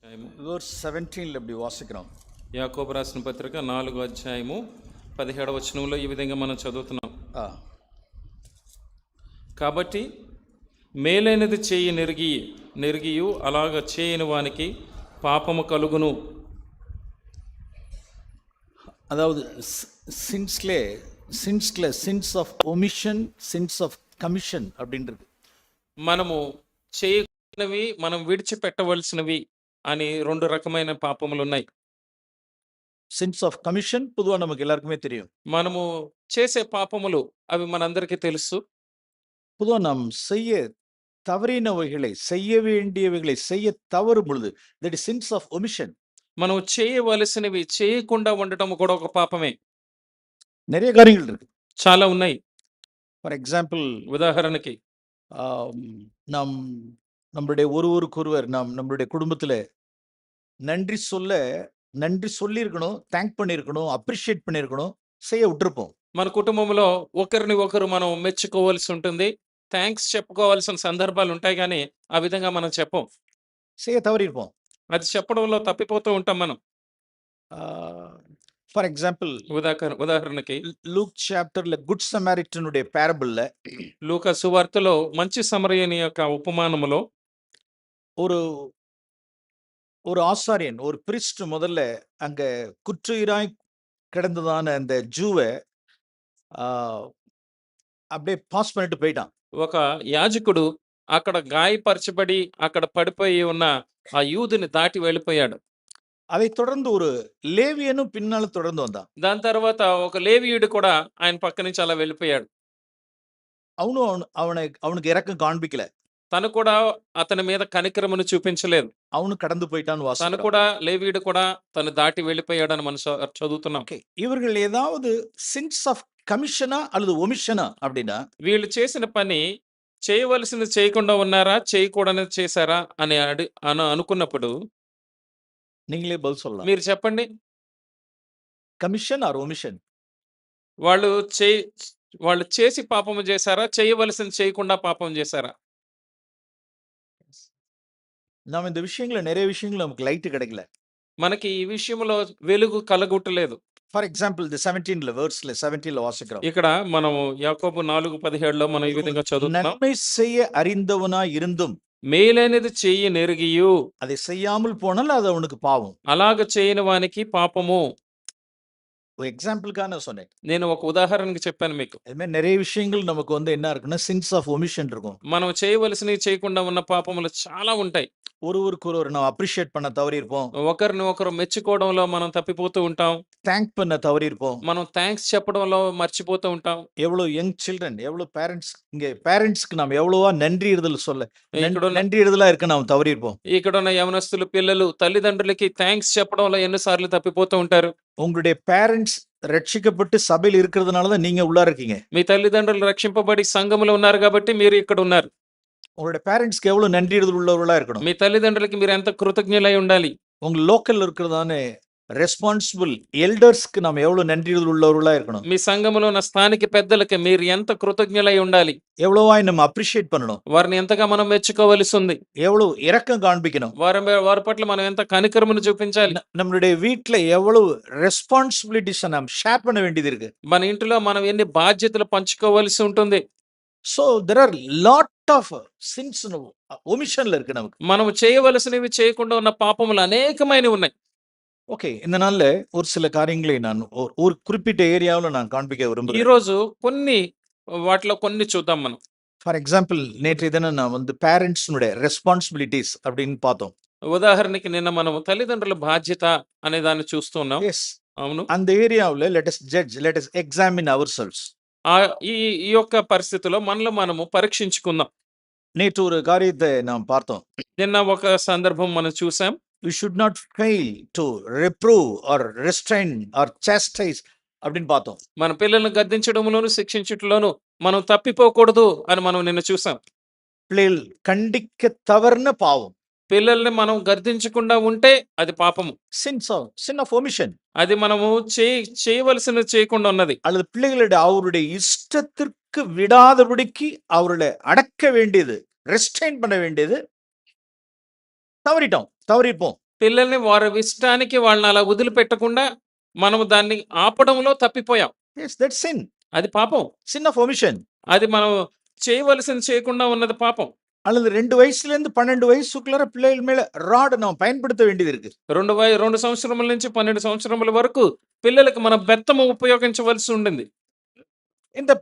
verse 17 இப்படி வாசிக்கிறோம். యాకోబు రాసిన పత్రిక 4వ అధ్యాయము 17వ వచనంలో ఈ విధంగా మనం చదువుతున్నాం. కాబట్టి మేలైనది చేయి నెరిగియు అలాగ చేయని వానికి పాపము కలుగును. அதாவது since of omission, since of commission அப்படின்றது. మనము చేయనివి మనం విడిచిపెట్టవలసినవి అని రెండు రకమైన పాపములు ఉన్నాయి. సిన్స్ ఆఫ్ కమిషన్ పొదువా நமக்கு எல்லாருக்குமே தெரியும். మనము చేసే పాపములు అవి మనందరికీ తెలుసు. பொதுவா நாம் செய்ய தவறினவைகளை, செய்ய வேண்டியவைகளை செய்ய தவறும் பொழுது that is since of omission. మనం చేయవలసినవి చేయకుండా ఉండటం కూడా ఒక పాపమే. நிறைய காரியங்கள் இருக்கு, చాలా ఉన్నాయి. ஃபார் எக்ஸாம்பிள் ఉదాహరణకి நாம் நம்மளுடைய ஒருவருக்கொருவர் நம்மளுடைய குடும்பத்துல நன்றி சொல்லியிருக்கணும், தேங்க் பண்ணியிருக்கணும், அப்ரிஷியேட் பண்ணியிருக்கணும், செய்ய விட்டுருப்போம். మన కుటుంబంలో ఒకరిని ఒకరు మనం మెచ్చుకోవాల్సి ఉంటుంది, థ్యాంక్స్ చెప్పుకోవాల్సిన సందర్భాలు ఉంటాయి, కానీ ఆ విధంగా మనం చెప్పం, செய்ய தவறியிருப்போம். అది చెప్పడంలో తప్పిపోతూ ఉంటాం మనం. ஃபார் எக்ஸாம்பிள் ఉదాహరణకి లూక్ చాప్టర్ல గుడ్ సమారిటனுடைய பேரபிள்ல, లూకా సువార్తలో మంచి సమరయుని యొక్క ఉపమానములో ஒரு ஆசாரியன், ஒரு பிரிஸ்ட் முதல்ல அங்க குற்றுயிராய் கிடந்ததான அந்த ஜூவை அப்படியே பாஸ் பண்ணிட்டு போயிட்டான். ఒక యాజకుడు అక్కడ గాయపరచబడి అక్కడ పడిపోయి ఉన్న ఆ యూదుని దాటి వెళ్ళిపోయాడు. அதை தொடர்ந்து ஒரு லேவியனும் பின்னால தொடர்ந்து வந்தான். దాని తర్వాత ఒక లేవీయుడు కూడా ఆయన పక్క నుంచి అలా వెళ్ళిపోయాడు. அவனுக்கு இரக்கம் காண்பிக்கல, తను కూడా అతని మీద కనికరమును చూపించలేదు. அவனு கடந்து போயிட்டான். తను కూడా లేవీయుడు కూడా తను దాటి వెళ్ళిపోయాడని మనం చదువుతున్నాం. இவர்கள் ஏதாவது సిన్స్ ఆఫ్ కమిషనా அல்லது ఒమిషనా அப்படின்னா, వీళ్ళు చేసిన పని చేయవలసింది చేయకుండా ఉన్నారా, చేయకూడనిది చేశారా అని అనుకున్నప్పుడు நீங்களே பதில் சொல்லலாம். మీరు చెప్పండి, కమిషన్ ఆర్ ఒమిషన్? వాళ్ళు చేసి పాపము చేశారా, చేయవలసింది చేయకుండా పాపం చేశారా? நாம் இந்த விஷயங்கள நிறைய விஷயங்கள் நமக்கு லைட் கிடைக்கல. మనకి ఈ విషయంలో వెలుగు కలగొట్టలేదు. ఫర్ ఎగ్జాంపుల్ ది 17 వెర్స్ல 17 వాసిக்கிறோம். ఇక్కడ మనము యాకోబు 4:17లో మనం ఈ విధంగా చదువుతున్నాం. நன்மை செய்ய அறிந்தவனா இருந்தும் మేలైనది చెయ్యి నెరిగియు அதை செய்யாமல் போனால் அது அவனுக்கு பாவம். అలాగ చేయని వానికి పాపము. எக்ஸாம்பிளுக்காக நான் சொன்னேன். నేను ఒక ఉదాహరణకి చెప్పాను మీకు. அதுமாதிரி நிறைய விஷயங்கள் நமக்கு என்ன இருக்குன்னா சின்ஸ் ஆஃப் ஒமிஷன் இருக்கும். మనం చేయవలసినవి చేయకుండా ఉన్న పాపములు చాలా ఉంటాయి. ஒருவருக்கொருவர் நம்ம அப்ரிஷியேட் பண்ண தவறி இருப்போம். ఒకరిని ఒకరు మెచ్చుకోవడంలో మనం తప్పిపోతూ ఉంటాం. థ్యాంక్ பண்ண தவறி இருப்போம். మనం థ్యాంక్స్ చెప్పడంలో మర్చిపోతూ ఉంటాం. எவ்வளவு யங் சில்ட்ரன், எவ்வளவு பேரண்ட்ஸ், இங்க பேரண்ட்ஸ்க்கு நாம் எவ்வளவா நன்றி இருதலா இருக்க நாம் தவறி இருப்போம். ఇక్కడ ఉన్న యవనస్తులు పిల్లలు తల్లిదండ్రులకి థ్యాంక్స్ చెప్పడంలో ఎన్నిసార్లు తప్పిపోతూ ఉంటారు. உங்களுடைய பேரண்ட்ஸ் ரட்சிக்கப்பட்டு சபையில் இருக்கிறதுனால தான் நீங்க உள்ளார இருக்கீங்க. మీ తల్లిదండ్రులు రక్షింపబడి సంఘములో ఉన్నారు కాబట్టి మీరు ఇక్కడ ఉన్నారు. உங்களுடைய பேரண்ட்ஸ்க்கு எவ்வளவு நன்றி உள்ளவர்களா இருக்கணும். మీ తల్లిదండ్రులకి మీరు ఎంత కృతజ్ఞులై ఉండాలి. உங்க லோக்கல்ல இருக்கிறதான రెస్పాన్సిబుల్ ఎల్డర్స్కి நாம் எவ்வளவு நன்றி உள்ளவர்களா இருக்கணும். మీ సంఘములో ఉన్న స్థానిక పెద్దలకి మీరు ఎంత కృతజ్ఞులై ఉండాలి. எவ்வளவாய் நம்ம அப்ரிஷியேட் பண்ணணும். వారిని ఎంతగా మనం మెచ్చుకోవలసి ఉంది. எவ்வளவு இரக்கம் காண்பிக்கணும். వారి పట్ల మనం ఎంత కనికరమును చూపించాలి. நம்மளுடைய வீட்ல எவ்வளவு ரெஸ்பான்சிபிலிட்டிஸ் நாம் ஷேர் பண்ண வேண்டியது இருக்கு. మన ఇంట్లో మనం ఎన్ని బాధ్యతలు పంచుకోవలసి ఉంటుంది. So there are lot of sins ఒమిషన్ல இருக்கு நமக்கு. మనం చేయవలసినవి చేయకుండా ఉన్న పాపములు అనేకమైనవి ఉన్నాయి. ఓకే, இந்த நாள்ல ஒரு சில காரியங்களை நான் ஒரு குறிப்பிட்ட ஏரியாவுல நான் காண்பிக்க விரும்புறேன். ఈ రోజు వాటిలో కొన్ని చూద్దాం మనం. ஃபார் எக்ஸாம்பிள் நேற்றைய தினம் நான் பேரண்ட்ஸ்னுடைய ரெஸ்பான்சிபிலிட்டிஸ் அப்படின்னு பார்த்தோம். ఉదాహరణకి నిన్న మనం తల్లిదండ్రుల బాధ్యత అనే దాన్ని చూస్తున్నాం. ఎస్, అవును. அந்த ஏரியாவுல let us examine ourselves. ఈ యొక్క పరిస్థితిలో మనము పరీక్షించుకుందాం. நேற்று ஒரு காரியத்தை நாம் பார்த்தோம். నిన్న ఒక సందర్భం మనం చూసాం. We should not fail to reprove or restrain or chastise அப்படின்னு பார்த்தோம். మన పిల్లలను గద్దించడంలోను శిక్షించడంలోను మనం తప్పిపోకూడదు అని మనం నిన్న చూసాం. பிள்ளைகள் கண்டிக்க தவறுன பாவம். పిల్లల్ని మనం గద్దించకుండా ఉంటే అది పాపము. sin of omission. అది మనము చేయవలసినది చేయకుండా ఉన్నది. அல்லது பிள்ளைகளுடைய அவருடைய இஷ்டத்திற்கு விடாதபடிக்கு அவர்களை அடக்க வேண்டியது, ரெஸ்ட்ரெயின் பண்ண வேண்டியது தவறிப்போம். పిల్లల్ని వారి ఇష్టానికి వాళ్ళని అలా వదిలిపెట్టకుండా మనము దాన్ని ఆపడంలో తప్పిపోయాం. Yes, that's sin. అది పాపం. Sin of omission. అది మనం చేయవలసింది చేయకుండా ఉన్నది పాపం. அல்லது 2 வயசுலேருந்து 12 வயசுக்குள்ளார பிள்ளைகள் மேல ராட் நாம் பயன்படுத்த வேண்டியது இருக்கு. 2 సంవత్సరముల నుంచి 12 సంవత్సరముల వరకు పిల్లలకి మన బెత్తము ఉపయోగించవలసి ఉండింది. In the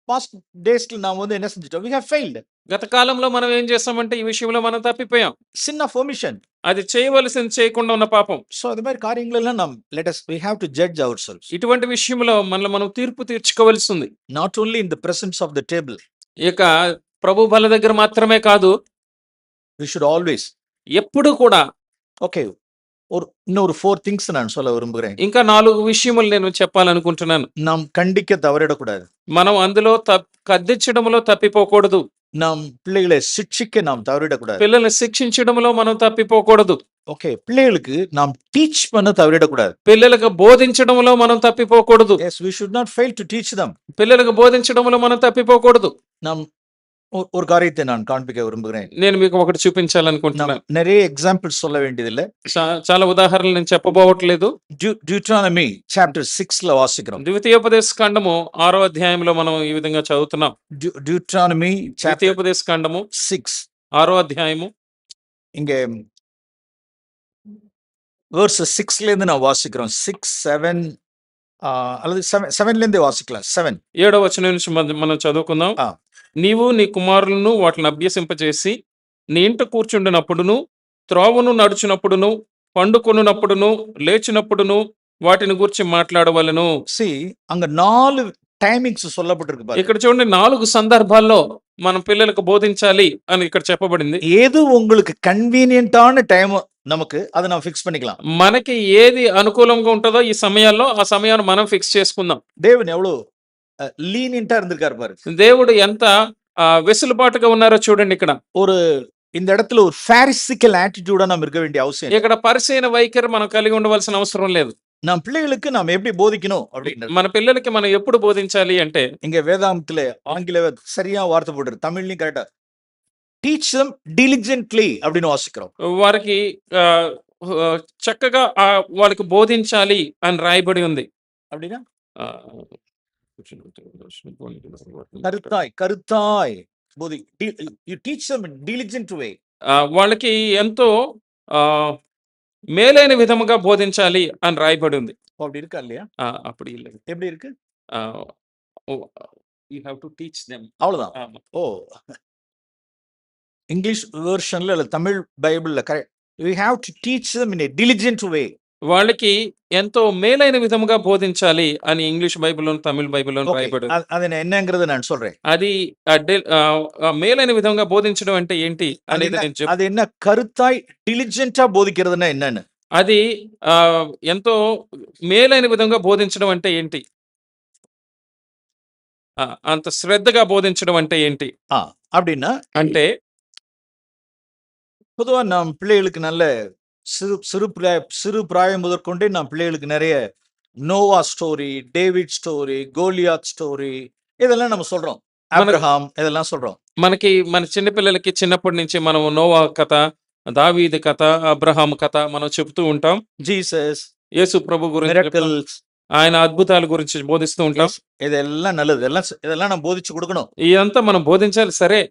past daysல நாம் வந்து என்ன செஞ்சிட்டோம்? We have failed. గత కాలంలో మనం ఏం చేస్తామంటే ఈ విషయంలో మనం తప్పిపోయాం. Sin of omission. అది చేయవలసింది చేయకుండా ఉన్న పాపం. So அது மாதிரி காரியங்களெல்லாம் நாம் we have to judge ourselves. ఇటువంటి విషయంలో మనల్ని మనం తీర్పు తీర్చుకోవాల్సి ఉంది. Not only in the presence of the table. ఇక ప్రభు బల్ల దగ్గర మాత్రమే కాదు, We should always. ఎప్పుడు కూడా. Okay. இன்னொரு 4 things நான் சொல்ல விரும்புகிறேன். ఇంకా 4 విషయములు నేను చెప్పాలనుకుంటున్నాను. நாம் கண்டிக்க தவறிடக்கூடாது. మనం అందులో కద్దించడంలో తప్పిపోకూడదు. நாம் பிள்ளைகளை சிட்சிக்க நாம் தவறிடக்கூடாது. పిల్లల్ని శిక్షించడంలో మనం తప్పిపోకూడదు. ఓకే, పిల్లలకు நாம் టీచ్ பண்ண தவறிடக்கூடாது. పిల్లలకు బోధించడంలో మనం తప్పిపోకూడదు. Yes, we should not fail to teach them. పిల్లలకు బోధించడంలో మనం తప్పిపోకూడదు. நாம் ஒரு காரியத்தை நான் காண்பிக்க விரும்புகிறேன். నేను మీకు ఒకటి చూపించాలనుకుంటున్నాను. நிறைய எக்ஸாம்பிள்ஸ் சொல்ல வேண்டியதில்லை. చాలా ఉదాహరణలు నేను చెప్పబోవట్లేదు. Deuteronomy chapter 6 లో వాసిக்கிறோம். ద్వితీయోపదేశ కాండము 6వ అధ్యాయంలో మనం ఈ విధంగా చదువుతున్నాం. Deuteronomy chapter ద్వితీయోపదేశ కాండము 6 6వ అధ్యాయము. இங்க verse 6ல இருந்து நான் வாசிக்கிறோம். 6 7 அல்லது 7ல இருந்து வாசிக்கலாம். 7 7వ వచనం నుంచి మనం చదువుకుందాం. నీవు నీ కుమారులను వాటిని అభ్యసింపచేసి నీ ఇంట కూర్చుండినప్పుడును, త్రోవను నడుచునప్పుడును, పండుకొనున్నప్పుడును, లేచినప్పుడును వాటిని గురించి మాట్లాడవలెను. அங்க 4 టైమింగ్స్ சொல்லப்பட்டிருக்கு பாருங்க. ఇక్కడ చూడండి 4 సందర్భాల్లో మనం పిల్లలకు బోధించాలి అని ఇక్కడ చెప్పబడింది. ఏది உங்களுக்கு కన్వీనియంటాன టైం நமக்கு அதை நாம் ஃபிக்ஸ் பண்ணிக்கலாம். మనకి ఏది అనుకూలంగా ఉంటుందో ఈ సమయాల్లో ఆ సమయాన్ని మనం ఫిక్స్ చేసుకుందాం. దేవుని எவ்வளவு லீனியன்ட்டா இருந்திருக்காரு பாரு. దేవుడు ఎంత వెసులుబాటుగా ఉన్నారో చూడండి. ఇక్కడ இந்த இடத்துல ஒரு பாரிசிக்கல் ஆட்டிட்யூடா நாம் இருக்க வேண்டிய அவசியம். ఇక్కడ పరిసైన వైఖరి మనం కలిగి ఉండవలసిన అవసరం లేదు. நம் பிள்ளைகளுக்கு நாம் எப்படி போதிக்கணும் அப்படின்னு మన పిల్లలకి మనం ఎప్పుడు బోధించాలి అంటే இங்க வேதாந்தத்துல ஆங்கில சரியா வார்த்தை போடுறது, தமிழ்லயும் கரெக்டா టీచ్ దెమ్ డిలిజెంట్లీ அப்படின்னு వాసిக்கிறோம். వారికి చక్కగా వాళ్ళకి బోధించాలి అని రాయబడి ఉంది. அப்படின்னா కరుతాయ్ బోధి. You teach them in diligent way. వాళ్ళకి ఎంతో మేలైన విధముగా బోధించాలి అని రాయబడి ఉంది. அப்படி இருக்கா இல்லையா? அப்படி இல்லை. எப்படி இருக்கு? You have to teach them. அவ்வளவுதான். ஓ, ఇంగ్లీష్ వెర్షన్లో లేదా తమిళ్ బైబిల్లో correct. We have to teach them in a diligent way. వాళ్ళకి ఎంతో మేలైన విధముగా బోధించాలి అని ఇంగ్లీష్ బైబిల్లో, తమిళ్ బైబిల్లో రాయబడి. అది என்னங்கிறது நான் சொல்றேன். అది మేలైన విధంగా బోధించడం అంటే ఏంటి అనేది నేను చెప్తాను. అది என்ன కరుతాయ్ డిలిజెంటా బోధిக்கிறதுனா என்னன்னு. అది ఎంతో మేలైన విధంగా బోధించడం అంటే ఏంటి, అంత శ్రద్ధగా బోధించడం అంటే ఏంటి அப்படின்னா అంటే பொதுவா நாம் பிள்ளைகளுக்கு நல்ல சிறு பிராயம் முதற்கொண்டே நாம் பிள்ளைகளுக்கு நிறைய Noah story, David story, Goliath story இதெல்லாம் நம்ம சொல்றோம். అబ్రహాం இதெல்லாம் சொல்றோம். మనకి మన చిన్న పిల్లలకి చిన్నప్పటి నుంచి మనం నోవా కథ, దావీదు కథ, అబ్రహాం కథ మనం చెప్తూ ఉంటాం. జీసస్, యేసు ప్రభు గురించి, ఆయన అద్భుతాల గురించి బోధిస్తూ ఉంటాం. இதெல்லாம் நல்லது. இதெல்லாம் நம்ம போதிச்சு கொடுக்கணும். ఇదంతా మనం బోధించాలి. సరే,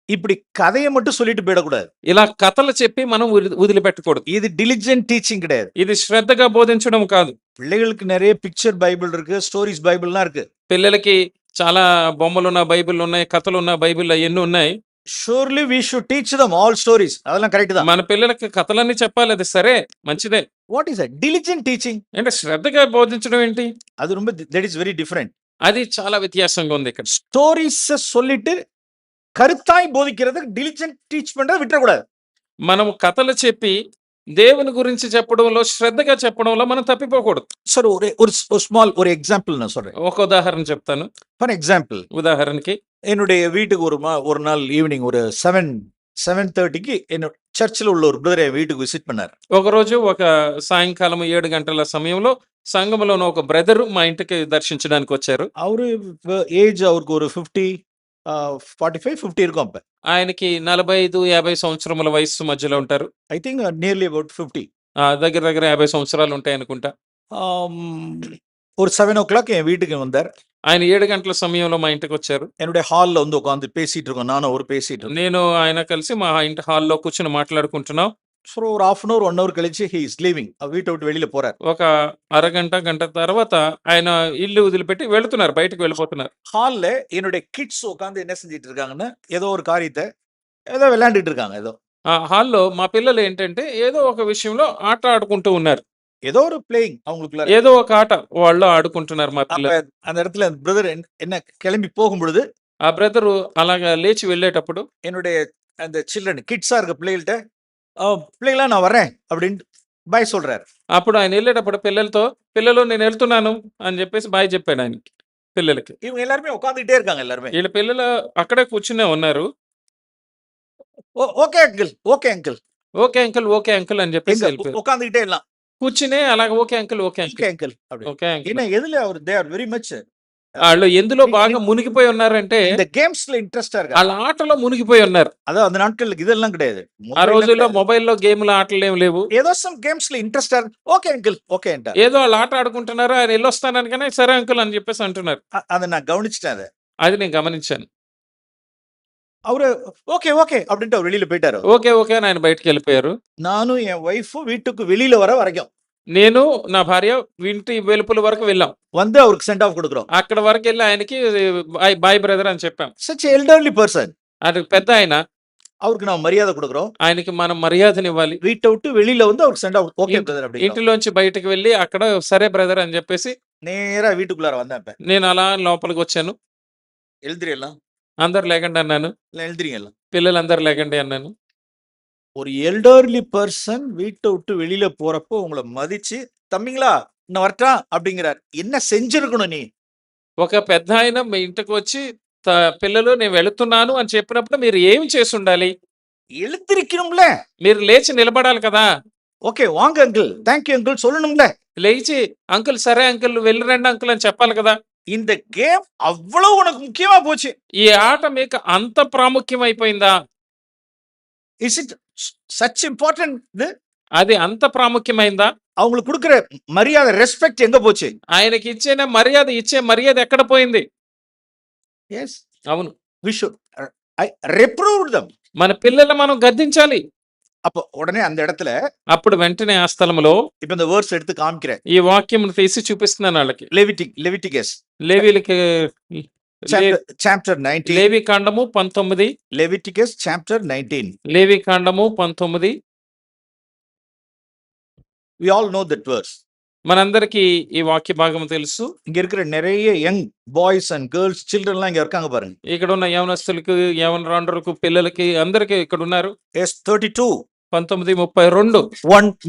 இப்படி கதையை மட்டும் சொல்லிட்டு போயிடக்கூடாது. ఇలా కథలు చెప్పి మనం వదిలిపెట్టకూడదు. இது డిలిజెంట్ టీచింగ్ கிடையாது. ఇది శ్రద్ధగా బోధించడం కాదు. పిల్లలకు நிறைய పిక్చర్ బైబిల్ இருக்கு, స్టోరీస్ బైబిల్லாம் இருக்கு. పిల్లలకి చాలా బొమ్మలున్న బైబిల్ ఉన్నాయి, కథలున్న బైబిల్ ఎన్ని ఉన్నాయి. Surely we should teach them all stories. அதெல்லாம் కరెక్ట్ தான். మన పిల్లలకి కథలన్నీ చెప్పాలి. అది సరే, మంచిదే. వాట్ ఈస్ డిలిజెంట్ టీచింగ్ అంటే శ్రద్ధగా బోధించడం ఏంటి? అది ரொம்ப దట్ ఈస్ వెరీ డిఫరెంట్. అది చాలా వ్యత్యాసంగా ఉంది. ఇక్కడ స్టోరీస్ சொல்லிட்டு கருத்தாய் போதிக்கிறது డిలిజెంట్ టీచ్ பண்றது விட்டுறக்கூடாது. మనం కథలు చెప్పి దేవుని గురించి చెప్పడంలో, శ్రద్ధగా చెప్పడంలో మనం తప్పిపోకూడదు. సార్ ஒரு ஸ்மால் ஒரு எக்ஸாம்பிள் நான் சொல்றேன். ఒక ఉదాహరణ చెప్తాను. ఫర్ ఎగ్జాంపుల్, ఉదాహరణకి என்னுடைய வீட்டுக்கு ஒரு நாள் ஈவினிங் ஒரு 7:30க்கு என்னோட చర్చిలో உள்ள ஒரு బ్రదర్ வீட்டுக்கு విజిట్ பண்ணாరు. ఒకరోజు ఒక సాయంకాలం 7 గంటల సమయంలో సంఘంలోని ఒక బ్రదర్ మా ఇంటికి దర్శించడానికి వచ్చారు. அவரு ஏஜ் அவருக்கு ஒரு 50 45, 50 இருக்கும் அப்ப. ఆయనకి 45, 50 సంవత్సరముల వయస్సు మధ్యలో ఉంటారు. I think nearly about 50. దగ్గర దగ్గర 50 సంవత్సరాలు ఉంటాయనుకుంటా. ஒரு 7:00 என் வீட்டுக்கு வந்தார். ఆయన 7 గంటల సమయంలో మా ఇంటికొచ్చారు. என்னுடைய ஹால்ல வந்து உட்கார்ந்து பேசிட்டு இருக்கோம். நானும் அவரும் பேசிட்டு இருக்கோம். నేను ఆయన కలిసి మా ఇంటి హాల్‌లో కూర్చొని మాట్లాడుకుంటున్నాం. సో ஒரு 1/2 అన్ అవర్, 1 అవర్ கழிச்சு ஹி இஸ் లీవింగ్. వీట విட்டு வெளியில పోறார். ఒక అరగంట, గంట తర్వాత ఆయన ఇల్లు వదిలిపెట్టి వెళ్తున్నారు. బయటికి వెళ్ళిపోతున్నారు. ஹால்ல என்னுடைய கிட்ஸ் உட்கார்ந்து என்ன செஞ்சிட்டு இருக்காங்கன்னா, ஏதோ ஒரு காரியத்தை ஏதோ விளையாண்டுட்டு இருக்காங்க ஏதோ. ఆ హాల్‌లో మా పిల్లలు ఏంటంటే ఏదో ఒక విషయంలో ఆట ఆడుకుంటూ ఉన్నారు. ஏதோ ஒரு பிளேயிங் அவங்களுக்குள்ள. ఏదో ఒక ఆట వాళ్ళు ఆడుకుంటున్నారు మా அப்ப పిల్లలు. அந்த இடத்துல பிரதர் என்ன கிளம்பி போகும் பொழுது ఆ బ్రదరు అలాగా లేచి వెళ్ళేటప్పుడు என்னுடைய அந்த சில்ட்ரன் கிட்ஸா இருக்க பிள்ளைகள்ட்ட பிள்ளைகளா நான் வரேன் அப்படின்னு பாய் சொல்றாரு. అప్పుడు ఆయన వెళ్ళేటప్పుడు పిల్లలతో, "పిల్లలు నేను వెళ్తున్నాను" అని చెప్పేసి బాయ్ చెప్పాడు ఆయనకి పిల్లలకి. இவங்க எல்லாருமே உட்கார்ந்துட்டே இருக்காங்க எல்லாருமே. వీళ్ళ పిల్లలు అక్కడే కూర్చునే ఉన్నారు. Okay uncle, okay uncle, okay uncle, okay uncle అని చెప్పేసి వెళ్ళిపోయారు. உட்கார்ந்துட்டே எல்லாம் కూర్చునే అలాగ okay uncle, okay okay uncle, uncle அப்படி. Okay uncle. ஏன்னா எதுல அவர் దే ఆర్ వెరీ మచ్ వాళ్ళు ఎందులో బాగా మునిగిపోయి ఉన్నారంటే இந்த கேம்ஸ்ல இன்ட்ரெஸ்டா இருக்காங்க. వాళ్ళ ఆటలో మునిగిపోయి ఉన్నారు. அதான் அந்த நாட்களுக்கு இதெல்லாம் கிடையாது. ఆ రోజుల్లో మొబైల్‌లో గేమ్‌ల ఆటలు ఏమి లేవు. ఏదో సమ్ గేమ్స్ல ఇంట్రెస్టా ఓకే అంకుల్ ఓకే అంట. ఏదో వాళ్ళు ఆట ఆడుకుంటున్నారు. ఆయన వెళ్ళొస్తాననగానే సరే అంకుల్ అని చెప్పేసి అంటున్నారు. அதை நான் கவனிச்சிட்டேன் அதை. అది నేను గమనించాను. அவரு ஓகே ஓகே அப்படின்ட்டு அவர் வெளியில போயிட்டாரு. ఓకే, ఓకే అని ఆయన బయటికి వెళ్ళిపోయారు. நானும் என் ஒய்ஃபும் வீட்டுக்கு வெளியில வர வரைக்கும் నేను, నా భార్య ఇంటి వెలుపల వరకు వెళ్ళాం. வந்து அவருக்கு சென்ட் ஆஃப் கொடுக்குறோம். అక్కడ వరకు వెళ్ళి ఆయనకి బాయ్, బాయ్ బ్రదర్ అని చెప్పాం. Such elderly person. అది పెద్ద ఆయన. அவருக்கு நான் மரியாதை கொடுக்குறோம். ఆయనకి మనం మర్యాదనివ్వాలి. வீட்டை விட்டு வெளியில வந்து அவருக்கு சென்ட் ஆஃப் ஓகே బ్రదర్ அப்படி. ఇంటిలోంచి బయటికి వెళ్ళి అక్కడ సరే బ్రదర్ అని చెప్పేసి நேரா வீட்டுக்குள்ளார வந்தேன். இப்ப నేను అలా లోపలికి వచ్చాను. எழுதுறீங்களா? అందరు లేకండి అన్నాను. இல்ல எழுதுறீங்களா? పిల్లలందరూ లేకండి అన్నాను. ஒரு எல்டர்லி பர்சன் வீட்டை விட்டு வெளியில போறப்போ உங்களை மதிச்சு தம்பிங்களா இன்னும் வரட்டா அப்படிங்கிறார். என்ன செஞ்சிருக்கணும் நீ? ఒక పెద్ద ఆయన మీ ఇంటికి వచ్చి పిల్లలు నేను వెళుతున్నాను అని చెప్పినప్పుడు మీరు ఏమి చేసి ఉండాలి? எழுந்திருக்கணும்ல. మీరు లేచి నిలబడాలి కదా. ஓகே வாங்க அங்கிள், தேங்க்யூ அங்கிள் சொல்லணும்ல. లేచి అంకుల్ సరే అంకుల్ వెళ్ళిరండి అంకుల్ అని చెప్పాలి కదా. இந்த கேம் அவ்வளவு உனக்கு முக்கியமா போச்சு. ఈ ఆట మీకు అంత ప్రాముఖ్యం అయిపోయిందా? Is it such important? అది అంత ప్రాముఖ్యమైందా? அவங்களுக்கு கொடுக்கிற மரியாதை ரெஸ்பெக்ட் எங்க போச்சு? ఆయనకి ఇచ్చిన మర్యాద, ఇచ్చే మర్యాద ఎక్కడ పోయింది? எஸ் అవును. We should I reproved them. మన పిల్లల్ని మనం గద్దించాలి. அப்ப உடனே அந்த இடத்துல అప్పుడు వెంటనే ఆ స్థలంలో இப்ப இந்த வேர்ஸ் எடுத்து காமிக்கிறேன். ఈ వాక్యం తీసి చూపిస్తున్నాను వాళ్ళకి. Leviticus లేవీలకి chapter 19. లేవి కాండము 19. Leviticus chapter 19. లేవి కాండము 19. we all know that verse. మనందరికీ ఈ వాక్య భాగం తెలుసు. இங்க இருக்கிற நிறைய யங் பாய்ஸ் அண்ட் கேர்ள்ஸ் சில்ட்ரன்லாம் இங்க இருக்காங்க பாருங்க. ఇక్కడ ఉన్న యవనస్తులకు, యవనరాండ్రులకు, పిల్లలకి అందరికీ ఇక్కడ ఉన్నారు. yes 32 19:32.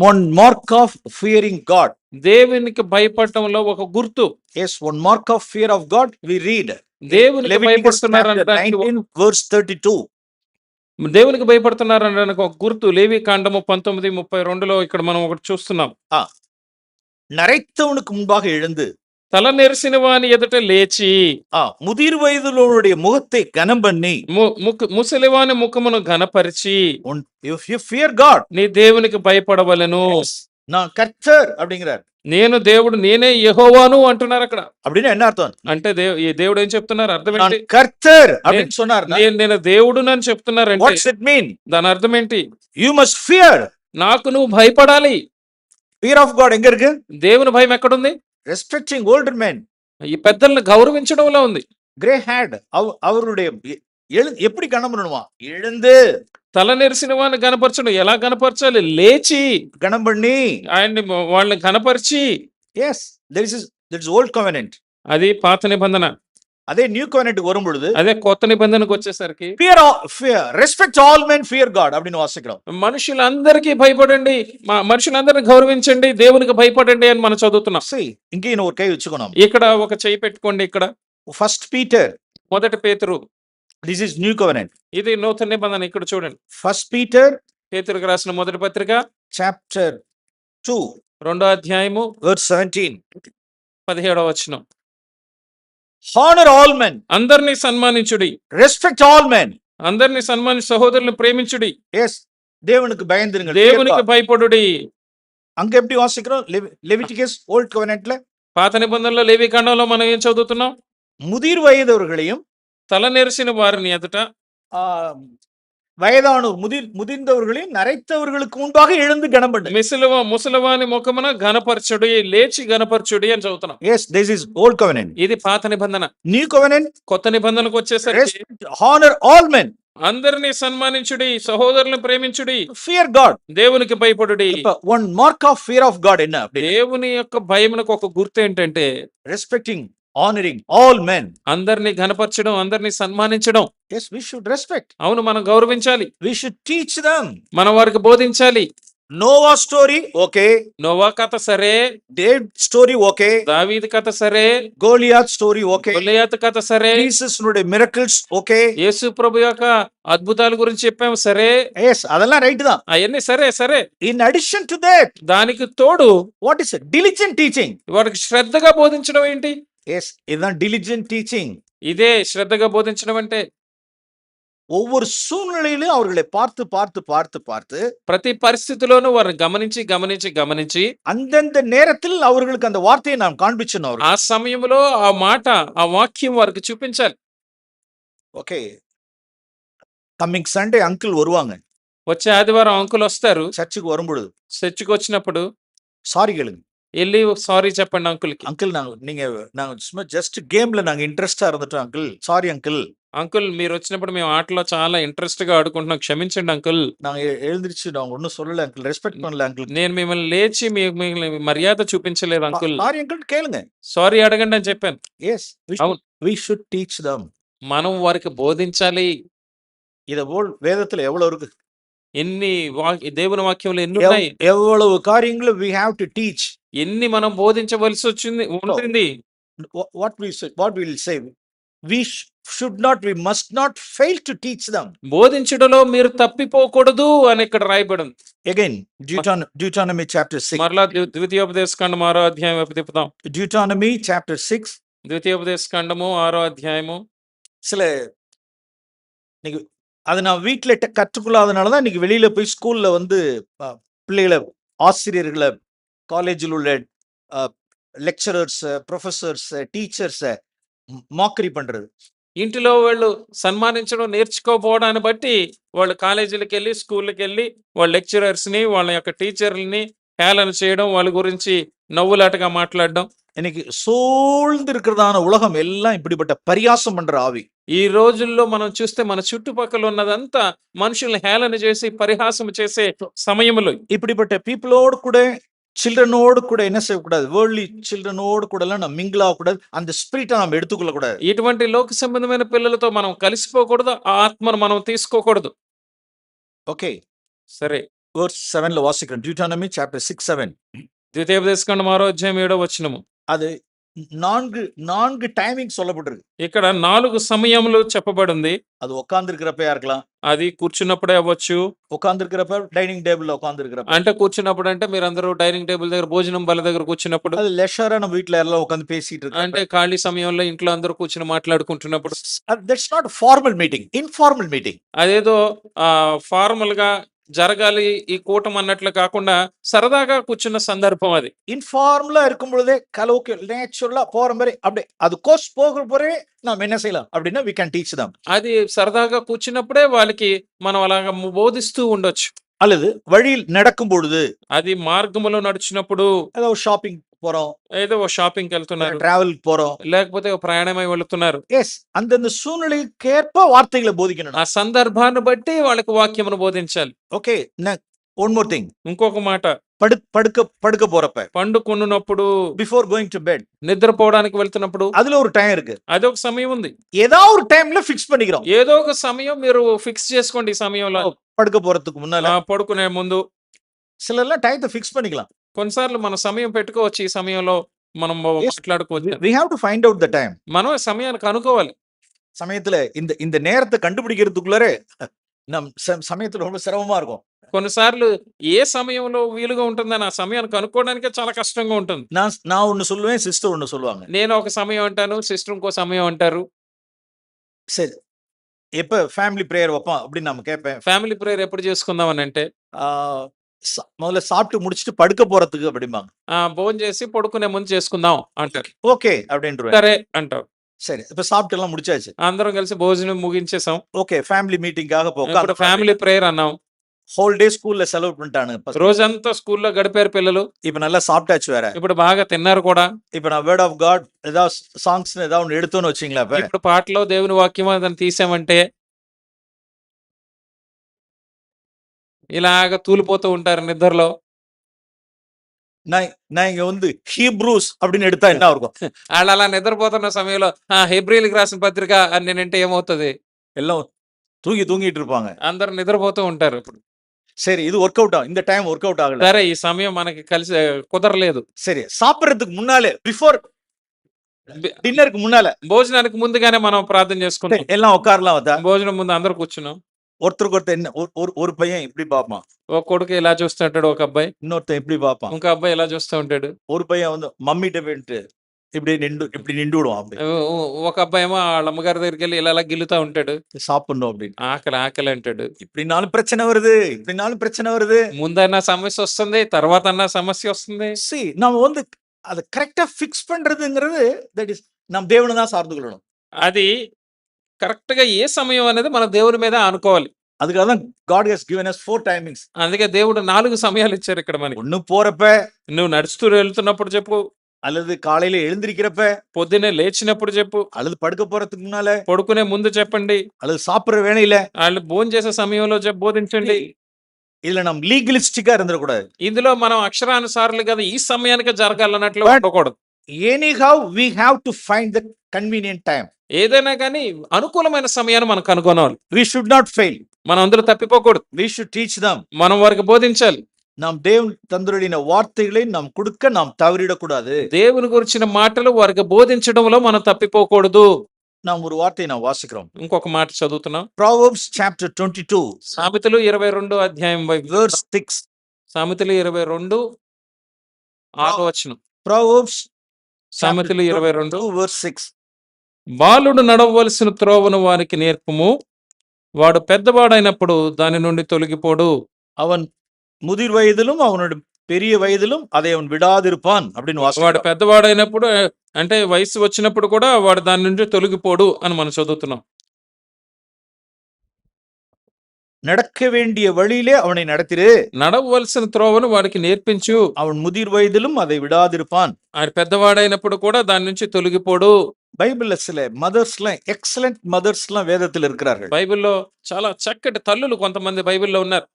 one mark of fearing God. దేవునికి భయపడటంలో ఒక గుర్తు. yes one mark of fear of God we read. దేవునికి భయపడుతున్నారనడానికి 19 verse 32. దేవునికి భయపడుతున్నారనడానికి ఒక గుర్తు లేవి కాండము 19:32లో ఇక్కడ మనం ఒకటి చూస్తున్నాం. நரைத்தவனுக்கு முன்பாக எழுந்து తల నెరిసిన వాని ఎదుట లేచి முதிர் வயதிலுடைய முகத்தை கனம் பண்ணி ముసలివాని ముఖమును ఘనపరిచి if you fear God నీ దేవునికి భయపడవలెను. நான் கர்த்தர் அப்படிங்கிறார். నేను దేవుడు, నేనే యెహోవాను అంటున్నారు అక్కడ. அப்படின்னா என்ன అర్థం? అంటే ఈ దేవుడు ఏం చెప్తున్నారు? అర్థం ఏంటి? కర్తర్ அப்படின்னு சொன்னார். నేను దేవుడునని చెప్తున్నారంటే వాట్స్ ఇట్ మీన్? దాని అర్థం ఏంటి? You must fear. నాకు నువ్వు భయపడాలి. ఫియర్ ఆఫ్ గాడ్ ఎங்க இருக்கு? దేవుని భయం ఎక్కడుంది? Respecting older men. ఈ పెద్దల్ని గౌరవించడంలో ఉంది. గ్రే హెడ్ அவருடைய எப்படி கணம் பண்ணணுமா? எழுந்து తల నెరిసిన వాడిని గనపరచడం. ఎలా గనపరచాలి? లేచి గణం பண்ணி ఆయన్ని వాళ్ళని గనపరిచి. yes there is old covenant. అది పాత నిబంధన. అదే న్యూ covenant வரும் பொழுது అదే కొత్త నిబంధనకు వచ్చేసరికి fear respect all men fear God அப்படின்னு వాసిக்கிறோం. మనుషులందరికీ భయపడండి, మనుషులందరిని గౌరవించండి, దేవునికి భయపడండి అని మనం చదువుతున్నాం. ఇంకే నేను ఒక కై ఉంచుకున్నాం. ఇక్కడ ఒక చేయి పెట్టుకోండి. ఇక్కడ ఫస్ట్ పీటర్, మొదటి పేతురు. This is new covenant. ఇది నూతన నిబంధన. ఇక్కడ చూడండి. ఫస్ట్ పీటర్, పేతురుకు రాసిన మొదటి పత్రిక, చాప్టర్ 2, 2వ అధ్యాయము, verse 17. 17వ వచనం. Honor all men. అందరినీ సన్మానించుడి. Respect all men. అందరినీ సన్మానించి సహోదరులను ప్రేమించుడి. Yes. దేవునికి பயந்திருங்கள். దేవునికి భయపడుడి. அங்க எப்படி வாசிக்கிறோம்? லெவிட்டிகஸ் ஓல்ட் கவெனன்ட்ல పాత నిబంధనలో లేవి కాండంలో మనం ఏం చదువుతున్నాం? முதிர் வயதவர்களையும் తల నెరిసిన వారిని ఎదుట ஆ, வயதானோர் முதிர்ந்தவர்களையும் நரைத்தவர்களுக்கு முன்பாக எழுந்து கனம் பண்ணு. ముసలివాని ముఖమున ఘనపరచుడి, లేచి ఘనపరచుడి అని చదువుతున్నాం. Yes, this is old covenant. ఇది పాత నిబంధన. New covenant, కొత్త నిబంధనకు వచ్చేసరికి respect, honor all men. అందరినీ సన్మానించుడి, సహోదరులను ప్రేమించుడి, Fear God. దేవునికి భయపడుడి. இப்ப one mark of fear of God என்ன அப்படி? దేవుని యొక్క భయమునకు ఒక గుర్తు ఏంటంటే Respecting, honoring all men. అందరినీ ఘనపరచడం, అందరినీ సన్మానించడం. Yes, we should respect. అవును, మనం గౌరవించాలి. We should teach them. మనం వారికి బోధించాలి. Noah story, okay. నోవా కథ సరే, David story, okay. దావీదు కథ సరే, Goliath story, okay. గొలియాతు కథ సరే, Jesus miracles, okay. యేసు ప్రభు యొక్క అద్భుతాల గురించి చెప్పాము సరే, Yes, அதெல்லாம் ரைட் தான். అవన్నీ సరే సరే. In addition to that, దానికి తోడు what is it? Diligent teaching. వారికి శ్రద్ధగా బోధించడం ఏంటి? Yes, இதுதான் diligent teaching. ఇదే శ్రద్ధగా బోధించడం అంటే. ஒவ்வொரு சூழ்நிலையிலும் அவர்களை பார்த்து பார்த்து பார்த்து பார்த்து ప్రతి పరిస్థితిలోనూ వారిని గమనించి గమనించి గమనించి அந்தந்த நேரத்தில் அவர்களுக்கு அந்த வார்த்தையை நாம் காண்பிச்சணும் அவர்கள். ఆ సమయంలో ఆ మాట, ఆ వాక్యం వారికి చూపించాలి. ఓకే, కమింగ్ సండే అంకుల్ வருவாங்க. వచ్చే ఆదివారం అంకుల్ వస్తారు. சர்ச்சுக்கு வரும்பொழுது చర్చికి వచ్చినప్పుడు சாரி கேளுங்க. వెళ్ళి సారీ చెప్పండి అంకుల్కి. అంకుల్ நாங்க சும்மா ஜஸ்ட் கேம்ல நாங்க இன்ட்ரெஸ்டா இருந்துட்டோம் అంకుల్. Sorry uncle. అంకుల్ మీరు వచ్చినప్పుడు మేము ఆటలో చాలా ఇంట్రెస్ట్ గా ఆడుకుంటున్నాం, క్షమించండి అంకుల్. நாங்க எழுந்திருச்சு நான் ஒன்னும் சொல்லல అంకుల్, ரெஸ்பெக்ட் பண்ணல అంకుల్. నేను మిమ్మల్ని లేచి మిమ్మల్ని మర్యాద చూపించలేదు అంకుల్. సారీ అంకుల్ కేளுங்க. సారీ అడగండి అని చెప్పాను. yes, we should teach them. మనం వారికి బోధించాలి. இத போல் வேதத்துல எவ்வளவு இருக்கு? ఎన్ని దేవుని వాక్యంలో ఎన్ని ఉన్నాయి? எவ்வளவு காரியங்களை we have to teach. ఎన్ని మనం బోధించవలసి ఉంటుంది. what we will say, we must not fail to teach them. బోధించడంలో మీరు తప్పిపోకూడదు అని ఇక్కడ రాయబడింది. Again, Deuteronomy chapter 6. మరలా ద్వితీయోపదేశ కాండం 6వ అధ్యాయం వైపు తిప్పుదాం. Deuteronomy chapter 6. ద్వితీయోపదేశ కాండము 6వ అధ్యాయము. சில நீங்க அதை நான் வீட்டில் கற்றுக்கொள்ளாதனால தான் இன்னைக்கு வெளியில போய் ஸ்கூல்ல வந்து பிள்ளைகளை, ஆசிரியர்களை, காலேஜில் உள்ள லெக்சரர்ஸ், ப்ரொஃபஸர்ஸ், టీచర్స్ మాకరీ பண்றது. ఇంటిలో వాళ్ళు సన్మానించడం నేర్చుకోపోవడాన్ని బట్టి వాళ్ళు కాలేజీలకు వెళ్ళి, స్కూళ్ళకి వెళ్ళి వాళ్ళ లెక్చరర్స్ ని, వాళ్ళ యొక్క టీచర్లని హేళన చేయడం, వాళ్ళ గురించి నవ్వులాటగా మాట్లాడడం. இன்னைக்கு சூழ்ந்து இருக்கிறதான உலகம் எல்லாம் இப்படிப்பட்ட பரியாசம் பண்ற ஆவி. ఈ రోజుల్లో మనం చూస్తే మన చుట్టుపక్కల ఉన్నదంతా మనుషుల్ని హేళన చేసి పరిహాసం చేసే సమయంలో இப்படிப்பட்ட பீப்புளோடு கூட, சில்ட்ரனோடு கூட என்ன செய்யக்கூடாது? வேர்ல்ட்லி சில்ட்ரனோடு கூட எல்லாம் நம்ம மிங்கிள் ஆகக்கூடாது. அந்த ஸ்பிரிட்டை நம்ம எடுத்துக்கொள்ள கூடாது. ఇటువంటి లోక సంబంధమైన పిల్లలతో మనం కలిసిపోకూడదు, ఆ ఆత్మను మనం తీసుకోకూడదు. ఓకే, సరే. verse 7 లో వాసిக்கிறோம். Deuteronomy chapter 6:7. ద్వితీయోపదేశ కాండం 6వ అధ్యాయం 7వ వచనము. அது நான்கு டைமிங் சொல்லப்பட்டிருக்கு. ఇక్కడ 4 సమయములు చెప్పబడింది. அது உட்கார்ந்து இருக்கிறப்பயா இருக்கலாம், అది కూర్చున్నప్పుడే అవ్వచ్చు, உட்கார்ந்து இருக்கிறப்ப டைனிங் டேபிள்ல உட்கார்ந்து இருக்கிறப்ப, అంటే కూర్చున్నప్పుడు అంటే మీరందరూ డైనింగ్ టేబుల్ దగ్గర భోజనం బల్ల దగ్గర కూర్చున్నప్పుడు, அது லெஷரா நம்ம வீட்ல எல்லாம் உட்கார்ந்து பேசிட்டு இருக்கோம். అంటే ఖాళీ సమయంలో ఇంట్లో అందరూ కూర్చుని మాట్లాడుకుంటున్నప్పుడు. That's not formal meeting, informal meeting. అదేదో ఫార్మల్ గా జరగాలి ఈ కూటం అన్నట్లు కాకుండా సరదాగా కూర్చున్న సందర్భం అది. இன்ஃபார்மலா இருக்கும் பொழுதே கலோக்கிய நேச்சுரலா போற மாதிரி அப்படியே அது கோர்ஸ் போகிற போறே நாம் என்ன செய்யலாம் அப்படின்னா we can teach them. అది సరదాగా కూర్చున్నప్పుడే వాళ్ళకి మనం అలాగా బోధిస్తూ ఉండొచ్చు. அல்லது வழியில் நடக்கும் பொழுது, అది మార్గములో నడుచున్నప్పుడు, ஏதோ ஷாப்பிங் போறோம், ఏదో ஷாப்பிంగ్ వెళ్తున్నారు, டிராவல் போறோம், లేకపోతే ప్రయాణమై వెళ్తున్నారు. எஸ், அந்தந்த சூழ்நிலைக்கேற்ப வார்த்தைகளை போதிக்கணும். ఆ సందర్భాన్ని బట్టి వాళ్ళకి వాక్యమును బోధించాలి. Okay, one more thing. ఇంకొక మాట, படுக்க போறப்ப, పండుకున్నప్పుడు, బిఫోర్ గోయింగ్ టు బెడ్, నిద్రపోవడానికి వెళ్తున్నప్పుడు, அதுல ஒரு டைம் இருக்கு. అదొక సమయం ఉంది. ஏதோ ஒரு டைம்ல ఫిక్స్ பண்ணிக்கிறோம். ఏదో ఒక సమయం మీరు ఫిక్స్ చేసుకోండి. ఈ సమయంలో படுக்க போறதுக்கு முன்னால, పడుకునే ముందు சிலர்லாம் டயத்தை ஃபிக்ஸ் பண்ணிக்கலாம். కొన్నిసార్లు మన సమయం పెట్టుకోవచ్చు. ఈ సమయంలో మనం మాట్లాడుకోవచ్చు. we have to find out the time. మనం సమయాన్ని కనుక్కోవాలి. సమயத்துல இந்த நேரத்தை கண்டுபிடிக்கிறதுக்குள்ளே சமயத்துல ரொம்ப சிரமமா இருக்கும். కొన్నిసార్లు ఏ సమయంలో వీలుగా ఉంటుందని ఆ సమయాన్ని కనుక్కోవడానికే చాలా కష్టంగా ఉంటుంది. நான் ஒண்ணு சொல்லுவேன், சிஸ்டர் ஒண்ணு சொல்லுவாங்க. నేను ఒక సమయం అంటాను, సిస్టర్ ఇంకో సమయం అంటారు. சரி, எப்ப ஃபேமிலி பிரேயர் வைப்போம் அப்படின்னு நம்ம கேட்பேன். ఫ్యామిలీ ప్రేయర్ ఎప్పుడు చేసుకుందాం అని అంటే ஆ, முதல்ல சாப்பிட்டு முடிச்சுட்டு படுக்க போறதுக்கு அப்படிம்பாங்க. భోంచేసి పడుకునే ముందు చేసుకుందాం అంటారు. ఓకే அப்படின்றுவேன். సరే అంటాం. சரி, இப்ப சாப்பிட்டு எல்லாம் முடிச்சாச்சு. అందరం కలిసి భోజనం ముగించేసాం. ఓకే, ఫ్యామిలీ మీటింగ్காக ఇప్పుడు ఫ్యామిలీ ప్రేయర్ అన్నాం. ஹோல் டே ஸ்கூல்ல செலவு பண்ணிட்டானுங்க. రోజంతా స్కూల్లో గడిపారు పిల్లలు. இப்ப நல்லா சாப்பிட்டாச்சு வேற. ఇప్పుడు బాగా తిన్నారు కూడా. இப்ப நான் வேர்ட் ஆஃப் காட் ஏதாவது சாங்ஸ் ஏதாவது ஒன்று எடுத்தோன்னு வச்சுங்களேன். ఇప్పుడు పాటలో దేవుని వాక్యం దాన్ని తీసామంటే ఇలాగ తూలిపోతూ ఉంటారు నిద్రలో. நான் இங்க வந்து ஹீப்రూస్ அப்படின்னு எடுத்தா என்ன இருக்கும்? వాళ్ళు అలా నిద్రపోతున్న సమయంలో హెబ్రీలకు రాసిన పత్రిక అని నేనంటే ఏమవుతుంది? எல்லாம் தூங்கிட்டு இருப்பாங்க. అందరూ నిద్రపోతూ ఉంటారు. ఇప్పుడు சரி, இது ஒர்க் அவுட் ஆகும். இந்த டைம் ஒர்க் அவுட் ஆகல. సరే ఈ సమయం మనకి కలిసి కుదరలేదు. சரி, சாப்பிடுறதுக்கு முன்னாலே பிஃபோர் డిన్నర్ కి మున్నాల భోజనానికి ముందుగానే మనం ప్రార్థన చేసుకుంటాం. எல்லாம் உட்காரலாம் வந்தா. భోజనం ముందు అందరూ కూర్చున్నాం. ஒருத்தருக்கு என்ன ஒரு பையன் இப்படி பாப்பான், ఒక కొడుకు ఇలా చూస్తూ ఉంటాడు, ఒక అబ్బాయి. இன்னொருத்தன் இப்படி பாப்பான், ఇంకో అబ్బాయి ఇలా చూస్తూ ఉంటాడు. ஒரு பையன் வந்து மம்மிட்ட போயிட்டு இப்படி நின்றுடுவான். அப்படி ఒక అబ్బాయి ఏమో వాళ్ళ అమ్మగారి దగ్గరికి వెళ్ళి ఇలా గిల్లుతా ఉంటాడు. சாப்பிடணும் அப்படின்னு. ఆకలి ఆకలి అంటాడు. இப்படினாலும் பிரச்சனை வருது, இப்படினாலும் பிரச்சனை வருது. ముందన్నా సమస్య వస్తుంది, తర్వాత అన్నా సమస్య వస్తుంది. நம்ம வந்து அதை கரெக்டா ஃபிக்ஸ் பண்றதுங்கிறது தட் இஸ் நம்ம దేవుని தான் சார்ந்து கொள்ளணும். అది కరెక్ట్ గా ఏ సమయం అనేది మన దేవుని మీద అనుకోవాలి. அதுக்காக தான் God has given us 4 timings. అందుకే దేవుడు 4 సమయాలు ఇచ్చారు ఇక్కడ మనకి. ஒண்ணு போறப்ப, నువ్వు నడుస్తూ వెళ్తున్నప్పుడు చెప్పు, அல்லது காலையில எழுந்திருக்கிறப்ப, పొద్దున్నే లేచినప్పుడు చెప్పు, அல்லது படுக்க போறதுக்கு முன்னால, పడుకునే ముందు చెప్పండి, அல்லது சாப்பிடுற வேளையில. వాళ్ళు భోజనం చేసే సమయంలో బోధించండి. இதுல நம்ம லீகலிஸ்டிக்கா இருந்துடக்கூடாது. ఇందులో మనం అక్షరానుసారులు కదా ఈ సమయానికి జరగాలన్నట్లు But- ఉండకూడదు. Anyhow, we have to find the convenient time. ఏదైనా కానీ అనుకూలమైన సమయాన్ని మనం కనుగొనాలి. We should not fail. మనం అందరూ తప్పిపోకూడదు. We should teach them. మనం వారికి బోధించాలి. நாம் தேவன் தந்துருடின வார்த்தைகளை நாம் கொடுக்க நாம் தவறிடக்கூடாது. దేవుని గురించిన మాటలు వారికి బోధించడంలో మనం తప్పిపోకూడదు. நாம் ஒரு வார்த்தையை நாம் வாசிக்கிறோம். ఇంకొక మాట చదువుతున్నాం. Proverbs chapter 22 సామెతలు 22 అధ్యాయం verse 6. సామెతలు 22 6వ వచనం. Proverbs సామెతలు 22 verse 6. బాలుడు నడవవలసిన త్రోవను వారికి నేర్పుము, వాడు పెద్దవాడైనప్పుడు దాని నుండి తొలగిపోడు. அவன் முதிர் வயதிலும் அவனுடைய பெரிய வயதிலும் அதை அவன் விடாதிருப்பான் அப்படின்னு వాడు வாசிக்கிறோம். పెద్దవాడైనప్పుడు అంటే వయసు వచ్చినప్పుడు కూడా వాడు దాని నుండి తొలగిపోడు అని మనం చదువుతున్నాం. நடக்க வேண்டிய வழியிலே அவனை நடத்திரு, నడవవలసిన త్రోవను వాడికి నేర్పించు, அவன் முதிர் வயதிலும் அதை விடாதிருப்பான். ఆయన పెద్దవాడైనప్పుడు కూడా దాని నుంచి తొలగిపోడు. பைபிள்ல சில மதர்ஸ்லாம் எக்ஸலண்ட் மதர்ஸ்லாம் வேதத்தில் இருக்கிறார்கள். బైబిల్లో చాలా చక్కటి తల్లులు కొంతమంది బైబిల్లో ఉన్నారు.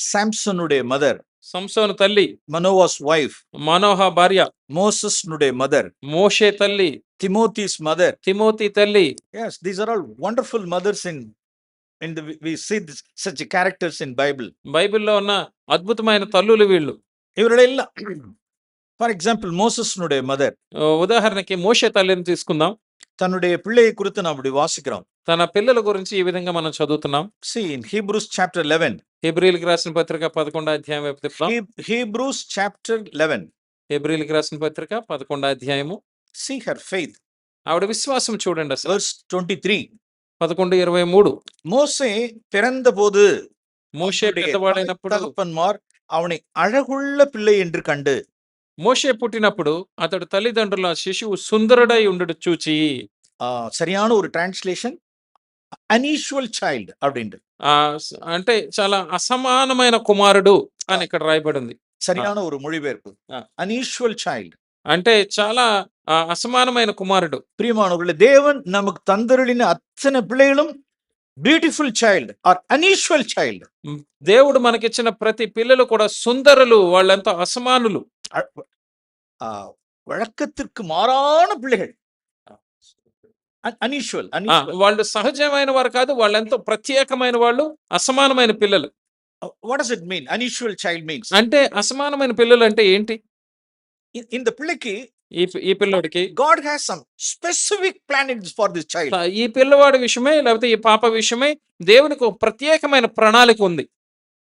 சாம்சனுடைய மதர், సంసోను తల్లి, మనోవాస్ వైఫ్, మనోహ భార్య, మోసెస్నుடைய మదర్, మోషే తల్లి, తిమోతిస్ మదర్. తిమోతి తల్లి. Yes, these are all wonderful mothers in the we see this, such characters in Bible. బైబిల్లో ఉన్న అద్భుతమైన తల్లులు వీళ్ళు. இவர்களெல்லாம் ஃபார் எக்ஸாம்பிள் மோசஸ்னுடைய மதர் ఉదాహరణకి మోషే తల్లిని తీసుకుందాం. தன்னுடைய பிள்ளையை குறித்து நாம் அப்படி வாசிக்கிறோம். తన పిల్లల గురించి ఈ విధంగా మనం చదువుతున్నాం. See in Hebrews chapter 11. హెబ్రీలకు రాసిన పత్రిక 11వ అధ్యాయం వైపు తిప్పుదాం. Hebrews chapter 11. హెబ్రీలకు రాసిన పత్రిక 11వ అధ్యాయము. See her faith. ఆవిడ విశ్వాసం చూడండి అసలు. Verse 23. 11:23. மோசே பிறந்தபோது మోషే அவனுடைய పెద్దవాడైనప్పుడు, தகப்பன்மார் அவனை அழகுள்ள பிள்ளை என்று கண்டு. మోషే పుట్టినప్పుడు అతడు తల్లిదండ్రుల శిశువు సుందరుడై ఉండడు చూచి. சரியான ஒரு டிரான்ஸ்லேஷன் unusual child அப்படின்ட்டு. అంటే చాలా అసమానమైన కుమారుడు అని ఇక్కడ రాయబడింది. சரியான ஒரு மொழிபெயர்ப்பு. unusual child. అంటే చాలా అసమానమైన కుమారుడు. பிரியமானவர்களே, தேவன் நமக்கு தந்தருளின அத்தனை பிள்ளைகளும் beautiful child or unusual child. దేవుడు మనకిచ్చిన ప్రతి పిల్లలు కూడా సుందరులు, వాళ్ళంతా అసమానులు, వழக்கத்திற்கு మారాన పిల్లలు. అన్యూజువల్. వాళ్ళు సహజమైన వారు కాదు, వాళ్ళెంతో ప్రత్యేకమైన వాళ్ళు, అసమానమైన పిల్లలు. What does it mean? Unusual child means అంటే అసమానమైన పిల్లలు అంటే ఏంటి? இந்த பிள்ளைக்கு ఈ పిల్లోడికి God has some specific plan for this child. ఈ పిల్లవాడి విషయమై లేకపోతే ఈ పాప విషయమై దేవునికి ఒక ప్రత్యేకమైన ప్రణాళిక ఉంది.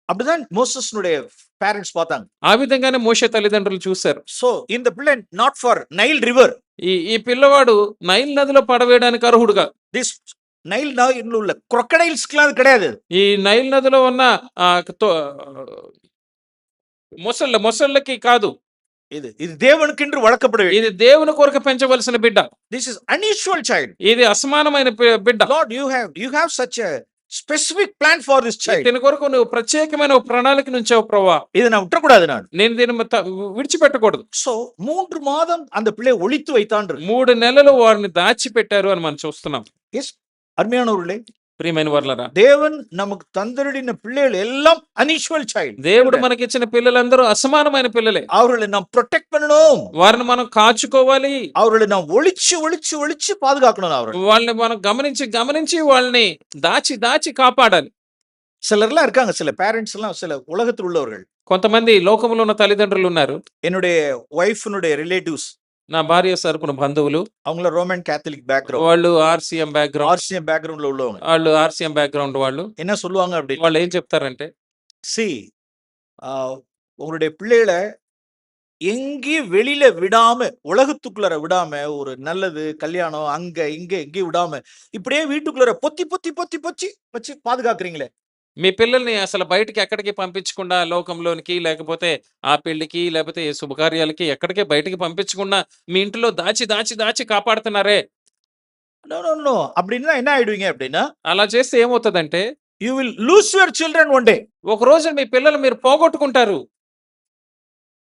அப்படிதான் மோசஸ்னுடைய parents பார்த்தாங்க. ఆ విధంగానే మోషే తల్లిదండ్రులు చూశారు. So in the plan not for Nile river. ఈ పిల్లవాడు నైల్ నదిలో పడవేయడానికి అర్హుడుగా. This Nile நதியில் உள்ள crocodiles-க்குலாம் அது கிடையாது. ఈ నైల్ నదిలో ఉన్న మొసళ్ళకి కాదు. இது தேவனுக்கென்று வளர்க்கப்பட வேண்டிய. ఇది దేవుని కొరకు పెంచవలసిన బిడ్డ. This is unusual child. ఇది అసమానమైన బిడ్డ. Lord, you have such a specific plan for this child. దీని కొరకు నువ్వు ప్రత్యేకమైన ఒక ప్రణాళిక నుంచావు ప్రభువా. இதை நான் விட்டுறக்கூடாது நான். నేను దీన్ని విడిచిపెట్టకూడదు. So 3 மாதம் அந்த பிள்ளை ஒளித்து வைத்தான். 3 నెలలు వారిని దాచిపెట్టారు అని మనం చూస్తున్నాం. Yes, அருமையானவர்களே, ప్రియమైన వర్లరా, தேவன் நமக்கு தந்தருளின பிள்ளைகள் எல்லாம் unusual child. దేవుడు మనకిచ్చిన పిల్లలందరూ అసమానమైన పిల్లలే. அவர்களை நாம் protect பண்ணணும். వారిని మనం కాచుకోవాలి. அவர்களை நாம் ஒளிச்சு பாதுகாக்கணும். వాళ్ళని మనం గమనించి వాళ్ళని దాచి కాపాడాలి. சிலர்லாம் இருக்காங்க, சில பேரண்ட்ஸ் எல்லாம் சில உலகத்தில் உள்ளவர்கள். కొంతమంది లోకంలో ఉన్న తల్లిదండ్రులు ఉన్నారు. என்னுடைய వైఫ్னுடைய రిలేటివ్స్, నా భార్య తరపున బంధువులు, அவங்கள రోమన్ கேத்தலிக் பேக்ரவுண்ட், వాళ్ళు ఆర్సీఎం బ్యాక్గ్రౌండ్ లో உள்ளவங்க. వాళ్ళు ఆర్సీఎం బ్యాక్గ్రౌండ్ వాళ్ళు என்ன சொல்லுவாங்க அப்படி, వాళ్ళు ఏం చెప్తారంటే, உங்களுடைய பிள்ளைகளை எங்கேயும் வெளியில விடாம, உலகத்துக்குள்ளார விடாம, ஒரு நல்லது கல்யாணம் அங்க இங்க எங்கேயும் விடாம இப்படியே வீட்டுக்குள்ளார பொத்தி வச்சு பாதுகாக்கிறீங்களே. మీ పిల్లల్ని అసలు బయటికి ఎక్కడికి పంపించకుండా, లోకంలోనికి లేకపోతే ఆ పెళ్లికి లేకపోతే ఏ శుభకార్యాలకి ఎక్కడికి బయటికి పంపించకుండా మీ ఇంట్లో దాచి కాపాడుతున్నారే. నో அப்படின்னா என்ன ஆயிடுவீங்க அப்படின்னா, అలా చేస్తే ఏమవుతుందంటే, you will lose your children one day. ఒక రోజు మీ పిల్లలు మీరు పోగొట్టుకుంటారు.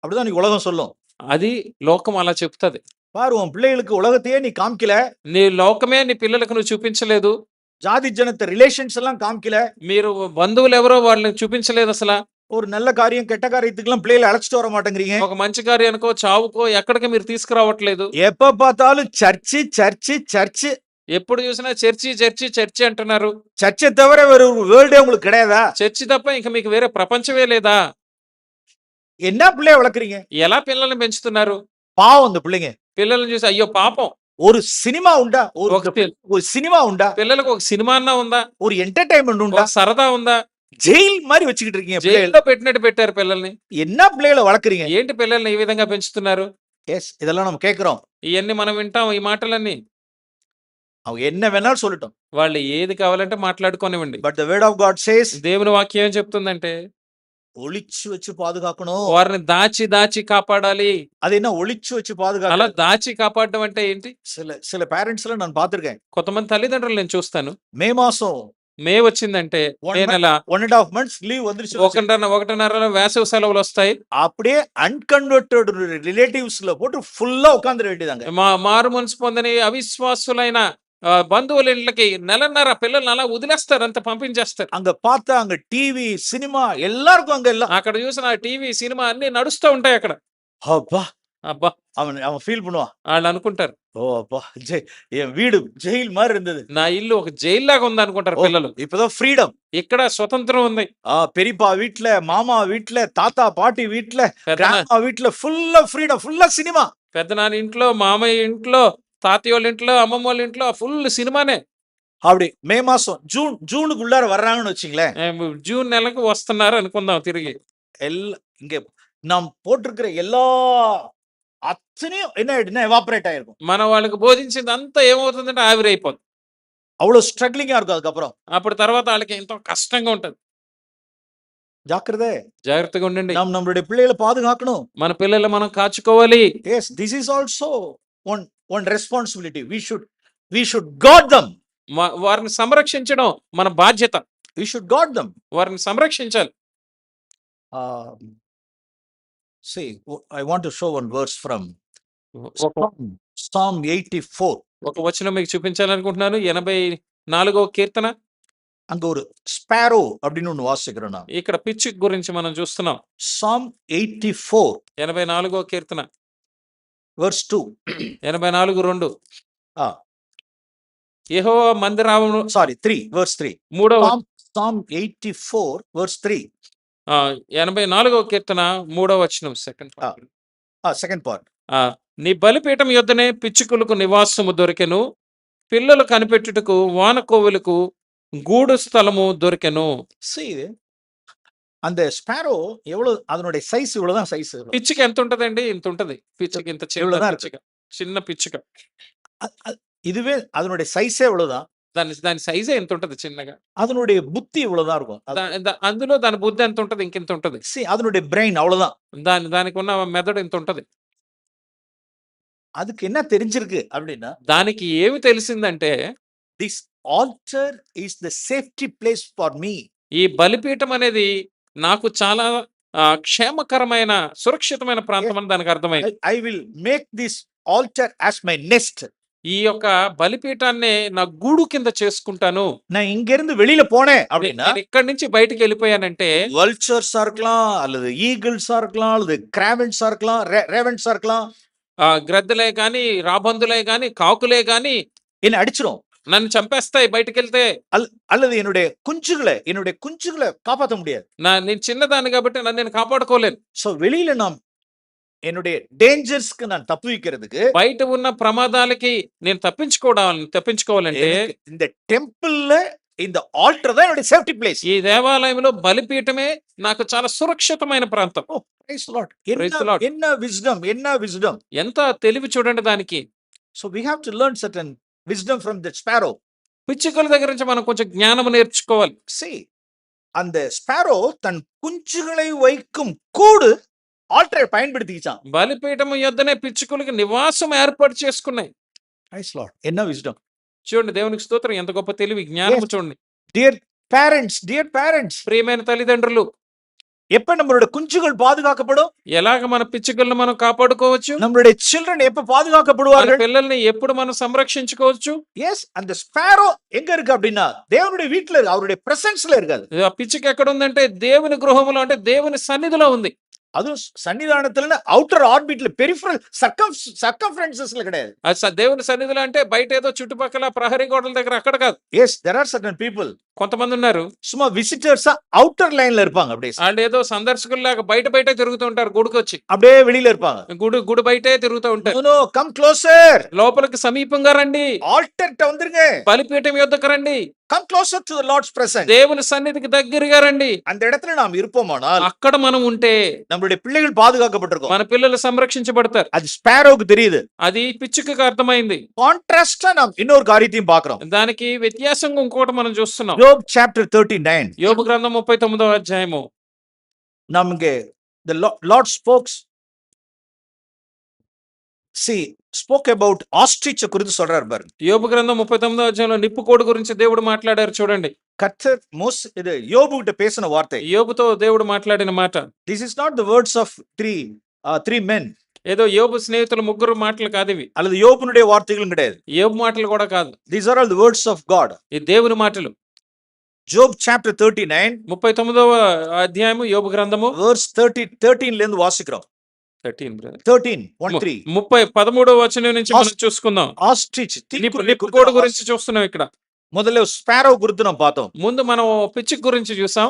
அப்படிதான் நீ உலகம் சொல்லும். అది లోకం అలా చెప్తుంది. பாரு, உன் பிள்ளைகளுக்கு உலகத்தையே நீ காமிக்கல, నీ లోకమే నీ పిల్లలకు నువ్వు చూపించలేదు, ஜாதி ஜனத்த ரிலேஷன்ஸ் எல்லாம் காமிக்கல, మీరు బంధువులు ఎవరో వాళ్ళని చూపించలేదు. అసలు ஒரு நல்ல காரியம் கெட்ட காரியத்துக்குலாம் பிள்ளைகளை அழைச்சிட்டு வர மாட்டேங்கிறீங்க. ఒక మంచి కార్యానికో చావుకో ఎక్కడికి మీరు తీసుకురావట్లేదు. எப்ப பார்த்தாலும் சர்ச்சு. ఎప్పుడు చూసినా చర్చి అంటున్నారు. சர்ச்சை தவிர வேற ஒரு வேர்ல்டே உங்களுக்கு கிடையாதா? చర్చి తప్ప ఇంకా మీకు వేరే ప్రపంచమే లేదా? என்ன பிள்ளைய வளர்க்குறீங்க? ఎలా పిల్లల్ని పెంచుతున్నారు? பாவம் அந்த பிள்ளைங்க. పిల్లల్ని చూసి అయ్యో పాపం. ஒரு సినిమా ఉందా? ஒரு సినిమా ఉందా? పిల్లలకు ఒక సినిమా అన్నా ఉందా? ஒரு ఎంటర్టైన్మెంట్ ఉందా? సరదా ఉందా? జైల్ மாதிரி வச்சுக்கிட்டு இருக்கீங்க. జైల్లో పెట్టినట్టు పెట్టారు పిల్లల్ని. என்ன பிள்ளைகளை வளர்க்குறீங்க? ఏంటి పిల్లల్ని ఈ విధంగా పెంచుతున్నారు? எஸ், இதெல்லாம் நம்ம கேக்குறோம். ఇవన్నీ మనం వింటాం, ఈ మాటలన్నీ. அவங்க என்ன வேணாலும் சொல்லட்டும். వాళ్ళు ఏది కావాలంటే మాట్లాడుకోనివ్వండి. But the word of God says, దేవుని వాక్యం ఏం చెప్తుందంటే, ஒளிச்சு வச்சு பாதுகாக்கணும். వారిని దాచి కాపాడాలి. அது என்ன ஒளிச்சு வச்சு అలా பாதுகாக்க? దాచి కాపాడడం అంటే ఏంటి? சில పేరెంట్స్ எல்லாம் நான் பார்த்திருக்கேன். కొంతమంది తల్లిదండ్రులు నేను చూస్తాను. మే మాసం మే వచ్చిందంటే, మే నెల 1.5 months లీవ్ வந்துருச்சு. 1.5 వేసవి సెలవులు వస్తాయి. அப்படியே అన్కన్వర్టెడ్ రిలేటివ్స్ లో போட்டு ఫుல்லா உட்கார்ந்துட வேண்டியதாங்க. మారు మనసు పొందని అవిశ్వాసులైన బంధువుల ఇంట్లకి నెలన్నర పిల్లల్ని అలా వదిలేస్తారు, అంత పంపించేస్తారు. அங்க பார்த்தா அங்க டிவி சினிமா எல்லாருக்கும் அங்க எல்லாம். అక్కడ చూసిన టీవీ సినిమా అన్ని నడుస్తూ ఉంటాయి అక్కడ. அப்பா అబ్బా, அவன் ఫీల్ பண்ணுவான். వాళ్ళు అనుకుంటారు, ஓ அப்பா, என் வீடு ஜெயில் மாதிரி இருந்தது, నా ఇల్లు ఒక జైలు లాగా ఉంది అనుకుంటారు పిల్లలు. இப்பதான் ஃப்ரீடம். ఇక్కడ స్వతంత్రం ఉంది. பெரியப்பா வீட்டுல, மாமா வீட்டுல, தாத்தா பாட்டி வீட்டுல, పెద్ద கிராண்ட்மா வீட்டுல ஃபுல்லா ஃப்ரீடம், ஃபுல்லா சினிமா. నాన్న ఇంట్లో, మామయ్య ఇంట్లో, తాతయ్య వాళ్ళ ఇంట్లో, అమ్మమ్మ వాళ్ళ ఇంట్లో ఫుల్ సినిమానే. அப்படி மே மாசம் ஜூனுக்குள்ளார வர்றாங்கன்னு வச்சுங்களேன். జూన్ నెలకు వస్తున్నారు అనుకుందాం తిరిగి. இங்க நாம் போட்டிருக்கிற எல்லா அத்தனையும் என்ன ஆயிடுனா எவாபரேட் ஆயிருக்கும். మన వాళ్ళకి బోధించింది అంతా ఏమవుతుందంటే ఆవిరైపోతుంది. அவ்வளவு ஸ்ட்ரகிளிங்கா இருக்கும். அதுக்கப்புறம் అప్పుడు తర్వాత వాళ్ళకి ఎంతో కష్టంగా ఉంటది. ஜாக்கிரதை, జాగ్రత్తగా ఉండండి. நாம் நம்மளுடைய பிள்ளைகளை பாதுகாக்கணும். మన పిల్లలు మనం కాచుకోవాలి. Yes, this is also one responsibility. We should guard them. వారిని సంరక్షించడం మన బాధ్యత. We should guard them. వారిని సంరక్షించాలి. See, I want to show one verse from ఒక- Psalm 84. ఒక వచనం మీకు చూపించాలనుకుంటున్నాను. 84వ కీర్తన. அங்க ஒரு ஸ்பாரோ அப்படின்னு ஒண்ணு வாசிக்கிறோம் நான். ఇక్కడ పిచ్చి గురించి మనం చూస్తున్నాం. Psalm 84 84వ కీర్తన verse 2. 84:2. Ah, యెహోవా మందిరమును, sorry, 3 verse 3. మూడవ Psalm 84 verse 3. 84వ కీర్తన 3వ వచనం, సెకండ్ second part. నీ బలిపీఠం యొద్దనే పిచ్చుకలకు నివాసము దొరికెను, పిల్లలు కనిపెట్టుటకు వానకోవులకు గూడు స్థలము దొరికెను. See, அந்த ஸ்பாரோ எவ்வளவு அதனுடைய சைஸ் இவ்வளவுதான் சைஸ். పిచ్చుక ఎంత ఉంటదండి? ఇంత ఉంటది. పిచ్చుక ఇంత చిన్న இவ்வளவுதான் இருக்கு. పిచ్చుక. చిన్న పిచ్చుక. இதுவே அதனுடைய சைஸே இவ்வளவுதான். దాని దాని సైజే ఇంత ఉంటది చిన్నగా. அதனுடைய புத்தி இவ்வளவுதான் இருக்கும். అందులో దాని బుద్ధి ఎంత ఉంటది? ఇంకింత ఉంటది. See, அதனுடைய பிரெயின் அவ்வளவுதான். దానికి ఉన్న మెదడు ఇంత ఉంటది. அதுக்கு என்ன தெரிஞ்சிருக்கு அப்படின்னா, దానికి ఏమి తెలిసిందంటే, this altar is the safety place for me. ఈ బలిపీఠం అనేది నాకు చాలా క్షేమకరమైన, సురక్షితమైన ప్రాంతం అని దానికి అర్థమైంది. I will make this altar as my nest. ఈ యొక్క బలిపీఠాన్ని నా గూడు కింద చేసుకుంటాను. நான் இங்க இருந்து வெளியில போனேன் அப்படின்னா, నేను ఇక్కడి నుంచి బయటికి వెళ్ళిపోయానంటే, வல்ச்சர்ஸா இருக்கலாம், அல்லது ஈகிள்ஸா இருக்கலாம், அல்லது கிராவென்ஸா இருக்கலாம், ரேவென்ஸா இருக்கலாம், గ్రద్దలే గాని, రాబందులే గాని, కాకులే గాని என்ன அடிச்சிரும். నన్ను చంపేస్తాయి బయటికెళ్తే. அல்லது என்னுடைய குஞ்சுகளை காப்பாற்ற முடியாது. నేను చిన్నదాన్ని కాబట్టి నన్ను నేను కాపాడుకోలేను. సో வெளியில நாம் என்னுடைய டேஞ்சர்ஸ்க்கு நான் தப்புவிக்கிறதுக்கு, బయట ఉన్న ప్రమాదాలకి నేను తప్పించుకోవాలంటే எனக்கு இந்த டெம்பிள்ல இந்த ఆల్టర్ தான் என்னுடைய సేఫ్టీ ప్లేస్. ఈ దేవాలయంలో బలిపీఠమే నాకు చాలా సురక్షితమైన ప్రాంతం. Praise the Lord. Praise the Lord. என்ன విజ్డమ్. ఎంత తెలివి చూడండి దానికి. So we have to learn certain wisdom from the sparrow. పిచ్చుకల దగ్గర నుంచి మనం కొంచెం జ్ఞానం నేర్చుకోవాలి. See, அந்த ஸ்பாரோ தன் குஞ்சுகளை வைக்கும் கூடு ఆల్టర్ பயன்படுத்திச்சான். బలిపీఠం యొద్దనే పిచ్చుకలకి నివాసం ఏర్పాటు చేసుకున్నాయి. Praise the lord. என்ன విజ్డమ్. చూడండి, దేవునికి స్తోత్రం. ఎంత గొప్ప తెలివి, జ్ఞానం చూడండి. డియర్ పేరెంట్స్, ప్రియమైన తల్లిదండ్రులు, எப்ப நம்மளுடைய குஞ்சுகள் பாதுகாக்கப்படும், ఎలాగ మన పిచ్చుకలను మనం కాపాడుకోవచ్చు, நம்மளுடைய children எப்ப మన பாதுகாக்கப்படுவார்கள். పిల్లల్ని ఎప్పుడు మనం సంరక్షించుకోవచ్చు. எஸ், அந்த ஸ்பாரோ எங்க இருக்கு அப்படின்னா தேவனுடைய வீட்டுல இருக்கு, அவருடைய பிரசன்ஸ்ல இருக்காது. ఆ పిచ్చుక ఎక్కడ ఉందంటే దేవుని గృహములో, అంటే దేవుని సన్నిధిలో ఉంది. அதுவும் సన్నిధానத்துல అవుటర్ ఆర్బిట్ల పెరిఫరల్ సర్కంఫరెన్సెస్ல கிடையாது. దేవుని సన్నిధిలో అంటే బయట ఏదో చుట్టుపక్కల ప్రహరీ గోడల దగ్గర అక్కడ కాదు. Yes, there are certain people, కొంతమంది ఉన్నారు சும்மா விசிட்டர்ஸா అవుటర్ లైన్ல இருப்பாங்க. அப்படியே వాళ్ళు ఏదో సందర్శకుల్లాగా బయటే తిరుగుతూ ఉంటారు. గుడికి వచ్చి அப்படியே வெளியில இருப்பாங்க. గుడి బయటే తిరుగుతూ ఉంటారు. నో కమ్ క్లోజర్, లోపలికి సమీపంగా రండి, ఆల్టర్ ట வந்துருங்க, బలిపీఠం యొద్దకు రండి, come closer to the Lord's presence. దేవుని సన్నిధికి దగ్గరగా రండి. அந்த இடத்துல நாம் இருப்போமானால் అక్కడ మనం ఉంటే நம்மளுடைய பிள்ளைகள் பாதுகாக்கப்பட்டிருக்கும். మన పిల్లలు సంరక్షించబడతారు. அது ஸ்பாரோக்கு தெரியுது. అది పిచ్చుకకి అర్థమైంది. కాంట్రాస్టా நாம் இன்னொரு காரியத்தையும் பார்க்கிறோம். దానికి వ్యత్యాసంగా ఇంకోటి మనం చూస్తున్నాం. యోబ్ చాప్టర్ 39. యోబు గ్రంథం 39వ అధ్యాయము. நமக்கு the Lord spoke about ostrich குறித்து சொல்றார் பாருங்க. యోబు గ్రంథం 39వ అధ్యాయంలో నిప్పుకోడి గురించి దేవుడు మాట్లాడారు చూడండి. கர்த்தர் இது யோபு கிட்ட பேசின வார்த்தை. యోబుతో దేవుడు మాట్లాడిన మాట. This is not the words of three men. ఏదో యోబు స్నేహితుల ముగ్గురు మాటలు కాదు ఇవి. அல்லது யோபுனுடைய வார்த்தைகளும் கிடையாது. యోబు మాటలు కూడా కాదు. These are all the words of God. ఈ దేవుని మాటలు. Job chapter 39 39వ అధ్యాయము యోబు గ్రంథము verse 13 ல இருந்து வாசிக்கிறோம். 13వ వచనం నుంచి మనం చూసుకుందాం. ఆస్ట్రిచ్ నిప్పుకోడి గురించి చూస్తున్నాం ఇక్కడ. முதல்ல ஸ்பாரோ குறித்து நாம் பார்த்தோம். ముందు మనం పిచ్చుక గురించి చూసాం.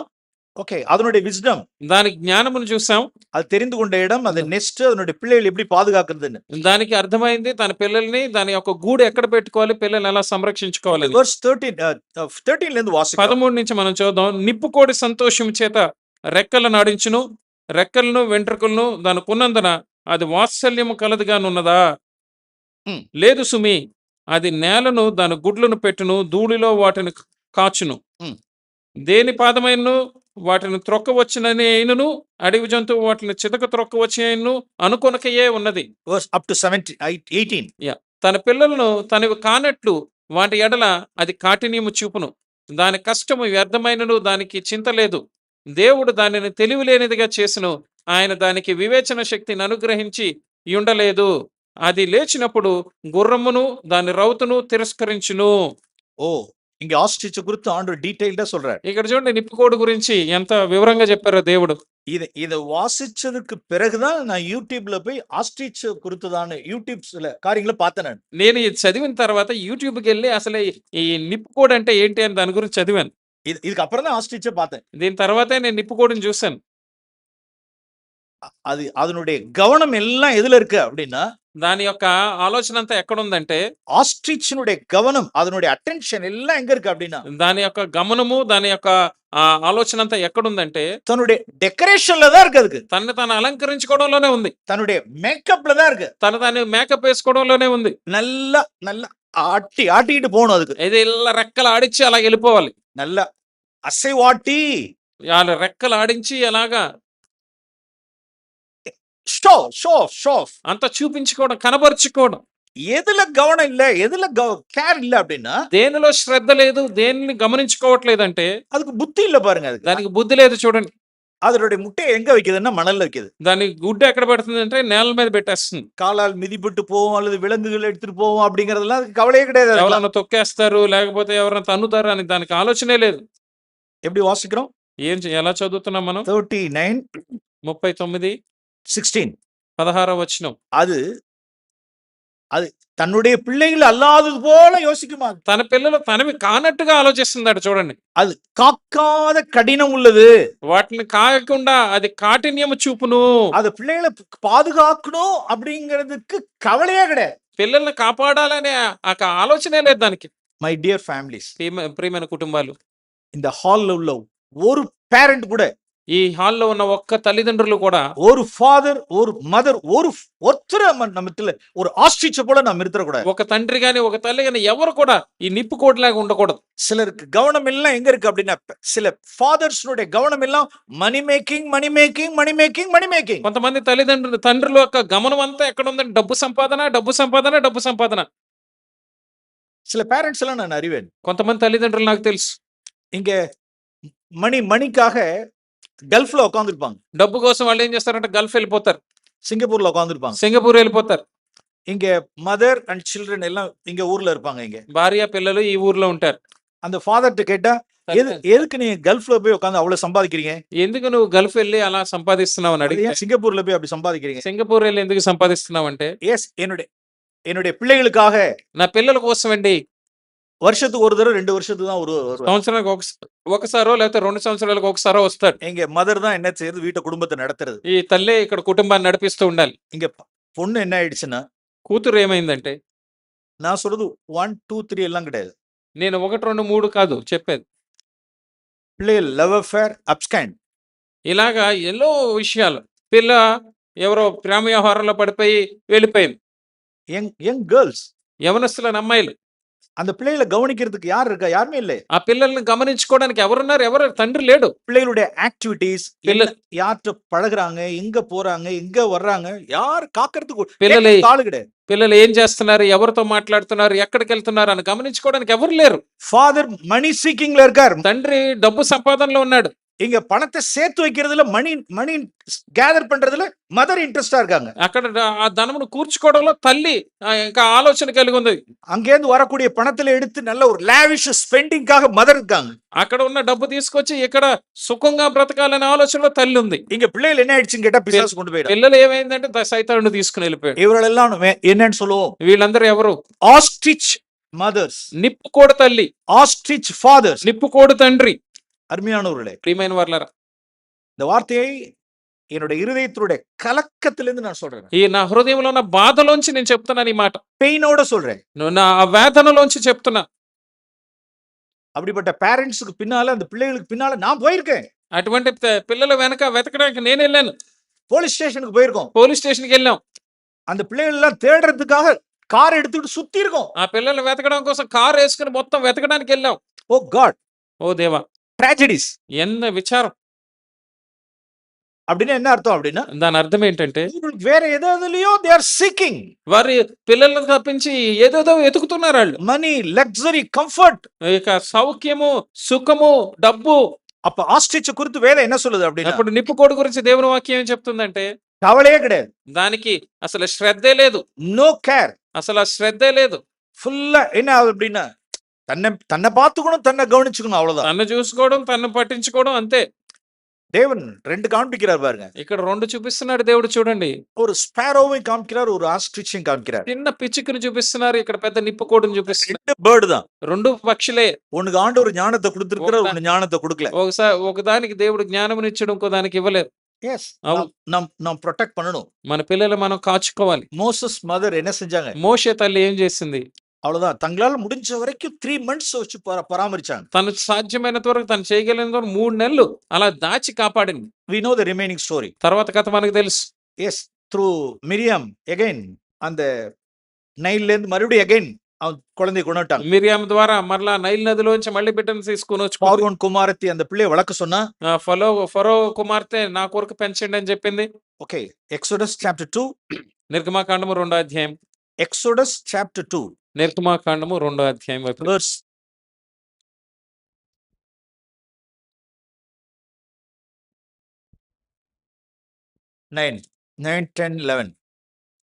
ఓకే, அதனுடைய విజ్డమ్, దాని జ్ఞానమును చూసాం. అది தெரிந்து கொண்ட இடம், அது நெஸ்ட், அதனுடைய பிள்ளைகள் எப்படி பாதுகாக்கிறதுன்னு దానికి అర్థమైంది. తన పిల్లల్ని దాని యొక్క గూడు ఎక్కడ పెట్టుకోవాలి, పిల్లల్ని ఎలా సంరక్షించుకోవాలి. verse 13 ல இருந்து வாசிக்கிறோம். 13 నుంచి మనం చూద్దాం. నిప్పుకోడి సంతోషం చేత రెక్కలు నాడించును, రెక్కలను వెంట్రుకలను దానికున్నందున అది వాత్సల్యము కలదిగానున్నదా? లేదు సుమి, అది నేలను దాని గుడ్లను పెట్టును, ధూళిలో వాటిని కాచును. దేని పాదమైనను వాటిని త్రొక్కవచ్చునని అయినను, అడవి జంతువు వాటిని చితక త్రొక్కవచ్చి అయినను అనుకొనకయే ఉన్నది. up to 18. తన పిల్లలను తనవి కానట్లు వాటి ఎడల అది కాఠిన్యము చూపును, దాని కష్టము వ్యర్థమైనను దానికి చింత లేదు. దేవుడు దానిని తెలివిలేనిదిగా చేసెను, ఆయన దానికి వివేచన శక్తిని అనుగ్రహించి ఉండలేదు. అది లేచినప్పుడు గుర్రమును దాని రౌతును తిరస్కరించును. ఓ, இங்க ஆஸ்ட்ரிச் குறித்து ஆண்டவர் டீடைல்டா சொல்றார். ఇక్కడ చూడండి, నిప్పుకోడి గురించి ఎంత వివరంగా చెప్పారో దేవుడు. இத வாசிச்சதுக்கு பிறகுதான் நான் யூடியூப்ல போய் ஆஸ்ட்ரிச் குறித்துதான యూట్యూబ్స్ல కార్యங்களை பார்த்தேன். నేను ఇది చదివిన తర్వాత యూట్యూబ్కి వెళ్ళి అసలు ఈ నిప్పుకోడి అంటే ఏంటి అని దాని గురించి చదివాను. இதுக்கு அப்புறம் தான் ஆஸ்ட்ரிச்சை பார்த்தேன். దీని తర్వాతే నేను నిప్పుకోడిని చూశాను. அது அதனுடைய கவனம் எல்லாம் எதுல இருக்கு அப்படின்னா, దాని యొక్క ఆలోచన అంతా ఎక్కడుందంటే, ஆஸ்ட்ரிச்சினுடைய கவனம், அதனுடைய அட்டென்ஷன் எல்லாம் எங்க இருக்கு அப்படின்னா, దాని యొక్క గమనము, దాని యొక్క ఆలోచన అంతా ఎక్కడుందంటే, தன்னுடைய டெக்கரேஷன்ல தான் இருக்கு அதுக்கு. తనని తాను అలంకరించుకోవడంలోనే ఉంది. தன்னுடைய மேக்கப்ல தான் இருக்கு. దాన్ని మేకప్ వేసుకోవడంలోనే ఉంది. நல்லா நல்லா ஆட்டிக்கிட்டு போகணும் அதுக்கு. ఇది ఇలా రెక్కలు ఆడించి అలా వెళ్ళిపోవాలి. நல்லா அசைவாட்டி వాళ్ళ రెక్కలు ఆడించి అలాగా ஷோ అంత చూపించుకోవడం, కనబరుచుకోవడం. எதுல கவனம் இல்ல, எதுல கேர் இல்ல அப்படின்னா, దేనిలో శ్రద్ధ లేదు, దేనిని గమనించుకోవట్లేదంటే அதுக்கு புத்தி இல்ல பாருங்க. அதுக்கு దానికి బుద్ధి లేదు చూడండి. அதனுடைய முட்டையை எங்க வைக்குதுன்னா மணல்ல வைக்குது. దాని గుడ్డు ఎక్కడ పెడుతుంది అంటే నేల మీద పెట్టేస్తుంది. காலால் மிதிப்பட்டு போவோம் அல்லது விலங்குகள் எடுத்துட்டு போவோம் அப்படிங்கறதெல்லாம் அதுக்கு கவலையே கிடையாது. அதெல்லாம் ఎవరైనా తొక్కేస్తారు, లేకపోతే ఎవరైనా తన్నుతారు అని దానికి ఆలోచనే లేదు. எப்படி வாசிக்கிறோம்? ఎలా చదువుతున్నాం మనం? 39 39 16 16వ వచనం. அது அது தன்னுடைய பிள்ளைகள் அல்லாதது போல யோசிக்குமா? తన పిల్లలు తనవి కానట్టుగా ఆలోచిస్తుందట చూడండి. அது காக்காத கடினம் உள்ளது. వాటిని కాయకుండా అది కాఠిన్యము చూపును. அது பிள்ளைகளை பாதுகாக்கணும் அப்படிங்கிறதுக்கு கவலையே கிடையாது. పిల్లల్ని కాపాడాలనే ఆ ఆలోచనే లేదు దానికి. மை டியர் ஃபேமிலிஸ், ప్రియమైన కుటుంబాలు, இந்த ஹால்ல உள்ள ஒரு பேரண்ட் கூட, ఈ హాల్లో ఉన్న ఒక్క తల్లిదండ్రులు కూడా, ஒரு ஃபாதர், ஒரு மதர், ஒருத்தர் நம்ம ஒரு ஆஸ்ட்ரிச்ச போல நம்ம இருக்கக்கூடாது. ఒక తండ్రి గాని ఒక తల్లి గాని ఎవరు కూడా ఈ నిప్పుకోట్లాగా ఉండకూడదు. சிலருக்கு கவனம் எல்லாம் எங்க இருக்கு அப்படின்னா, சில ஃபாதர்ஸ்னுடைய கவனம் எல்லாம் money making money making money making money making. కొంతమంది తండ్రుల యొక్క గమనం అంతా ఎక్కడ ఉందంటే డబ్బు సంపాదన, డబ్బు సంపాదన, డబ్బు సంపాదన. சில பேரண்ட்ஸ் எல்லாம் நான் அறிவேன். కొంతమంది తల్లిదండ్రులు నాకు తెలుసు. இங்க மணிக்காக கல்ஃப்ல உட்காந்துருப்பாங்க. డబ్బు కోసం వాళ్ళు ఏం చేస్తారంటే గల్ఫ్ వెళ్ళిపోతారు, சிங்கப்பூர்ல உட்காந்துருப்பாங்க. సింగపూర్ వెళ్ళిపోతారు. இங்க மதர் அண்ட் சில்ட்ரன் எல்லாம் இங்க ஊர்ல இருப்பாங்க. இங்க భార్య పిల్లలు ఈ ఊర్లో ఉంటారు. அந்த ஃபாதர்ட்ட கேட்டா, எதுக்கு நீங்க கல்ஃப்ல போய் உட்காந்து அவ்வளவு சம்பாதிக்கிறீங்க? ఎందుకు నువ్వు గల్ఫ్ వెళ్ళి అలా సంపాదిస్తున్నావు అని అడిగితే, ஏன் சிங்கப்பூர்ல போய் அப்படி சம்பாதிக்கிறீங்க? సింగపూర్ వెళ్ళి ఎందుకు సంపాదిస్తున్నావు అంటే, எஸ், என்னுடைய பிள்ளைகளுக்காக నా పిల్లల కోసం అండి. வருஷத்துக்கு ஒரு தடவை 2 வருஷத்துக்கு தான் ஒரு సంవత్సరానికి ఒకసారో లేకపోతే 2 సంవత్సరాలకు ఒకసారో వస్తాడు. இங்க மதர் தான் என்ன செய்யுது, வீட்டை குடும்பத்தை நடத்துறது. ఈ తల్లే ఇక్కడ కుటుంబాన్ని నడిపిస్తూ ఉండాలి. இங்க பொண்ணு என்ன ஆயிடுச்சுன்னா, కూతురు ఏమైందంటే, நான் சொல்றது 1 2 3 எல்லாம் கிடையாது. నేను 1 2 3 కాదు చెప్పేది. பிள்ளைகள் லவ் அஃபேர், அப்ஸ்காண்ட், ఇలాగా ఎన్నో విషయాలు. పిల్ల ఎవరో ప్రేమ వ్యవహారంలో పడిపోయి వెళ్ళిపోయింది. யங் கேர்ள்ஸ், యవనస్తుల అమ్మాయిలు. அந்த பிள்ளைகளை கவனிக்கிறதுக்கு யார் இருக்கா? யாருமே இல்லை. ఆ పిల్లల్ని గమనించుకోవడానికి ఎవరున్నారు? ఎవరు తండ్రి లేడు. பிள்ளைகளுடைய ஆக்டிவிட்டீஸ், யார்கிட்ட பழகுறாங்க, எங்க போறாங்க, எங்க வர்றாங்க, யார் காக்கிறதுக்கு ஆளு கிடையாது. పిల్లలు ఏం చేస్తున్నారు, ఎవరితో మాట్లాడుతున్నారు, ఎక్కడికి వెళ్తున్నారు అని గమనించుకోవడానికి ఎవరు లేరు. ஃபாதர் மணி சீக்கிங்ல இருக்கார். తండ్రి డబ్బు సంపాదనలో ఉన్నాడు. இங்க பணத்தை சேர்த்து வைக்கிறதுல, மணி கேதர் பண்றதுல மதர் இன்ட்ரெஸ்டா இருக்காங்க. అక్కడ ఆ ధనమును కూర్చుకోవడంలో తల్లి ఇంకా ఆలోచన కలిగి ఉంది. அங்கேருந்து வரக்கூடிய பணத்துல எடுத்து நல்ல ஒரு லாவிஷ் ஸ்பெண்டிங்காக மதர் இருக்காங்க. అక్కడ ఉన్న డబ్బు తీసుకొచ్చి ఇక్కడ సుఖంగా బ్రతకాలనే ఆలోచనలో తల్లి ఉంది. இங்க பிள்ளைகள் என்ன ஆயிடுச்சுன்னு கேட்டா, பிசாசு கொண்டு போயிடும். పిల్లలు ఏమైందంటే సైతానుడు తీసుకుని వెళ్ళిపోయాడు. இவரெல்லாம் என்னன்னு சொல்லுவோம்? వీళ్ళందరూ ఎవరు? ஆஸ்ட்ரிச் மதர்ஸ், నిప్పుకోడు తల్లి, ஆஸ்ட்ரிச் ஃபாதர்ஸ். నిప్పుకోడు తండ్రి. அருமையானவர்களே, ప్రియమైన వారలారా, இந்த வார்த்தையை என்னுடைய இருதயத்தினுடைய கலக்கத்திலிருந்து நான் சொல்றேன். ఈ నా హృదయంలో ఉన్న బాధలోంచి నేను చెప్తున్నాను ఈ మాట. பெயினோட சொல்றேன். నా వేదనలోంచి చెప్తున్నా. அப்படிப்பட்ட பேரண்ட்ஸ்க்கு பின்னால, அந்த பிள்ளைகளுக்கு பின்னால நான் போயிருக்கேன். అటువంటి పిల్లల వెనక వెతకడానికి నేను వెళ్ళాను. போலீஸ் ஸ்டேஷனுக்கு போயிருக்கோம். పోలీస్ స్టేషన్కి వెళ్ళాం. அந்த பிள்ளைகள் எல்லாம் தேடுறதுக்காக கார் எடுத்துட்டு சுத்தி இருக்கோம். ఆ పిల్లలు వెతకడం కోసం కారు వేసుకుని మొత్తం వెతకడానికి వెళ్ళాం. ஓ காட், ఓ దేవా, ట్రాజడీస్. ఎంత విచారం. அப்படின்னா என்ன அர்த்தம் அப்படின்னா, దాని అర్థం ఏంటంటే, வேற எதுலயோ they are seeking. వారి పిల్లలను తప్పించి ఏదేదో వెతుకుతున్నారు వాళ్ళు. மணி, லக்ஸரி, கம்ஃபர்ட். ఇక సౌఖ్యము, సుఖము, డబ్బు. அப்ப ஆஸ்ட்ரிச்ச குறித்து வேதம் என்ன சொல்லுது அப்படின்னா, అప్పుడు నిప్పుకోడు గురించి దేవుని వాక్యం ఏం చెప్తుందంటే, கவலையே கிடையாது. దానికి అసలు శ్రద్ధే లేదు. No care. అసలు ఆ శ్రద్ధే లేదు. ஃபுல்லா என்ன ஆகுது அப்படின்னா, தன்னை பார்த்துக்கணும், தன்னை கவனிச்சுக்கணும், அவ்வளவுதான். తన్ను చూసుకోవడం, తన్ను పట్టించుకోవడం అంతే. தேவன் 2 காண்பிக்கிறார் பாருங்க. ఇక్కడ 2 చూపిస్తున్నాడు దేవుడు చూడండి. ஒரு ஸ்பாரோவை காண்பிக்கிறார், ஒரு ஆஸ்ட்ரிச்சையும் காண்பிக்கிறார். చిన్న పిచ్చుకని చూపిస్తున్నారు, ఇక్కడ పెద్ద నిప్పుకోడుని చూపిస్తున్నారు. 2 பேர்டு தான். 2 పక్షులే. ஒண்ணுக்கு ஆண்டவர் ஞானத்தை கொடுத்திருக்கிறார், ஒண்ணு ஞானத்தை கொடுக்கல. ఒకదానికి దేవుడు జ్ఞానమునిచ్చాడు, ఇంకో దానికి ఇవ్వలేదు. எஸ். అవును. நாம் ப்ரொடெக்ட் பண்ணணும். మన పిల్లలు మనం కాచుకోవాలి. மோசஸ் மதர் என்ன செஞ்சாங்க? మోషే తల్లి ఏం చేసింది? அவ்வளவுதான். தங்களால முடிஞ்ச வரைக்கும் 3 మంత్స్ வச்சு పరామర్చాங்க. తను సాధ్యమైనంత వరకు తను చేయగలిగినంత వరకు 3 నెలలు అలా దాచి కాపాడింది. We know the remaining story. తర్వాత కథ మనకు తెలుసు. Yes, through Miriam again அந்த நைல்ல இருந்து மறுபடியும் again அவன் குழந்தையை கொண்டு வந்துட்டாங்க. మిరియాము ద్వారా మరలా నైల్ నదిలోంచి మళ్ళీ బిడ్డను తీసుకొని వచ్చి பார்வோன் குமாரத்தி அந்த பிள்ளையை வளர்க்க சொன்னா. ఫరో కుమార్తె నా కొరకు పెంచండి అని చెప్పింది. Okay, Exodus chapter 2. నిర్గమాకాండము 2వ అధ్యాయం. Exodus chapter 2. నిర్గమాకాండము 2వ అధ్యాయం verse 9, 10, 11.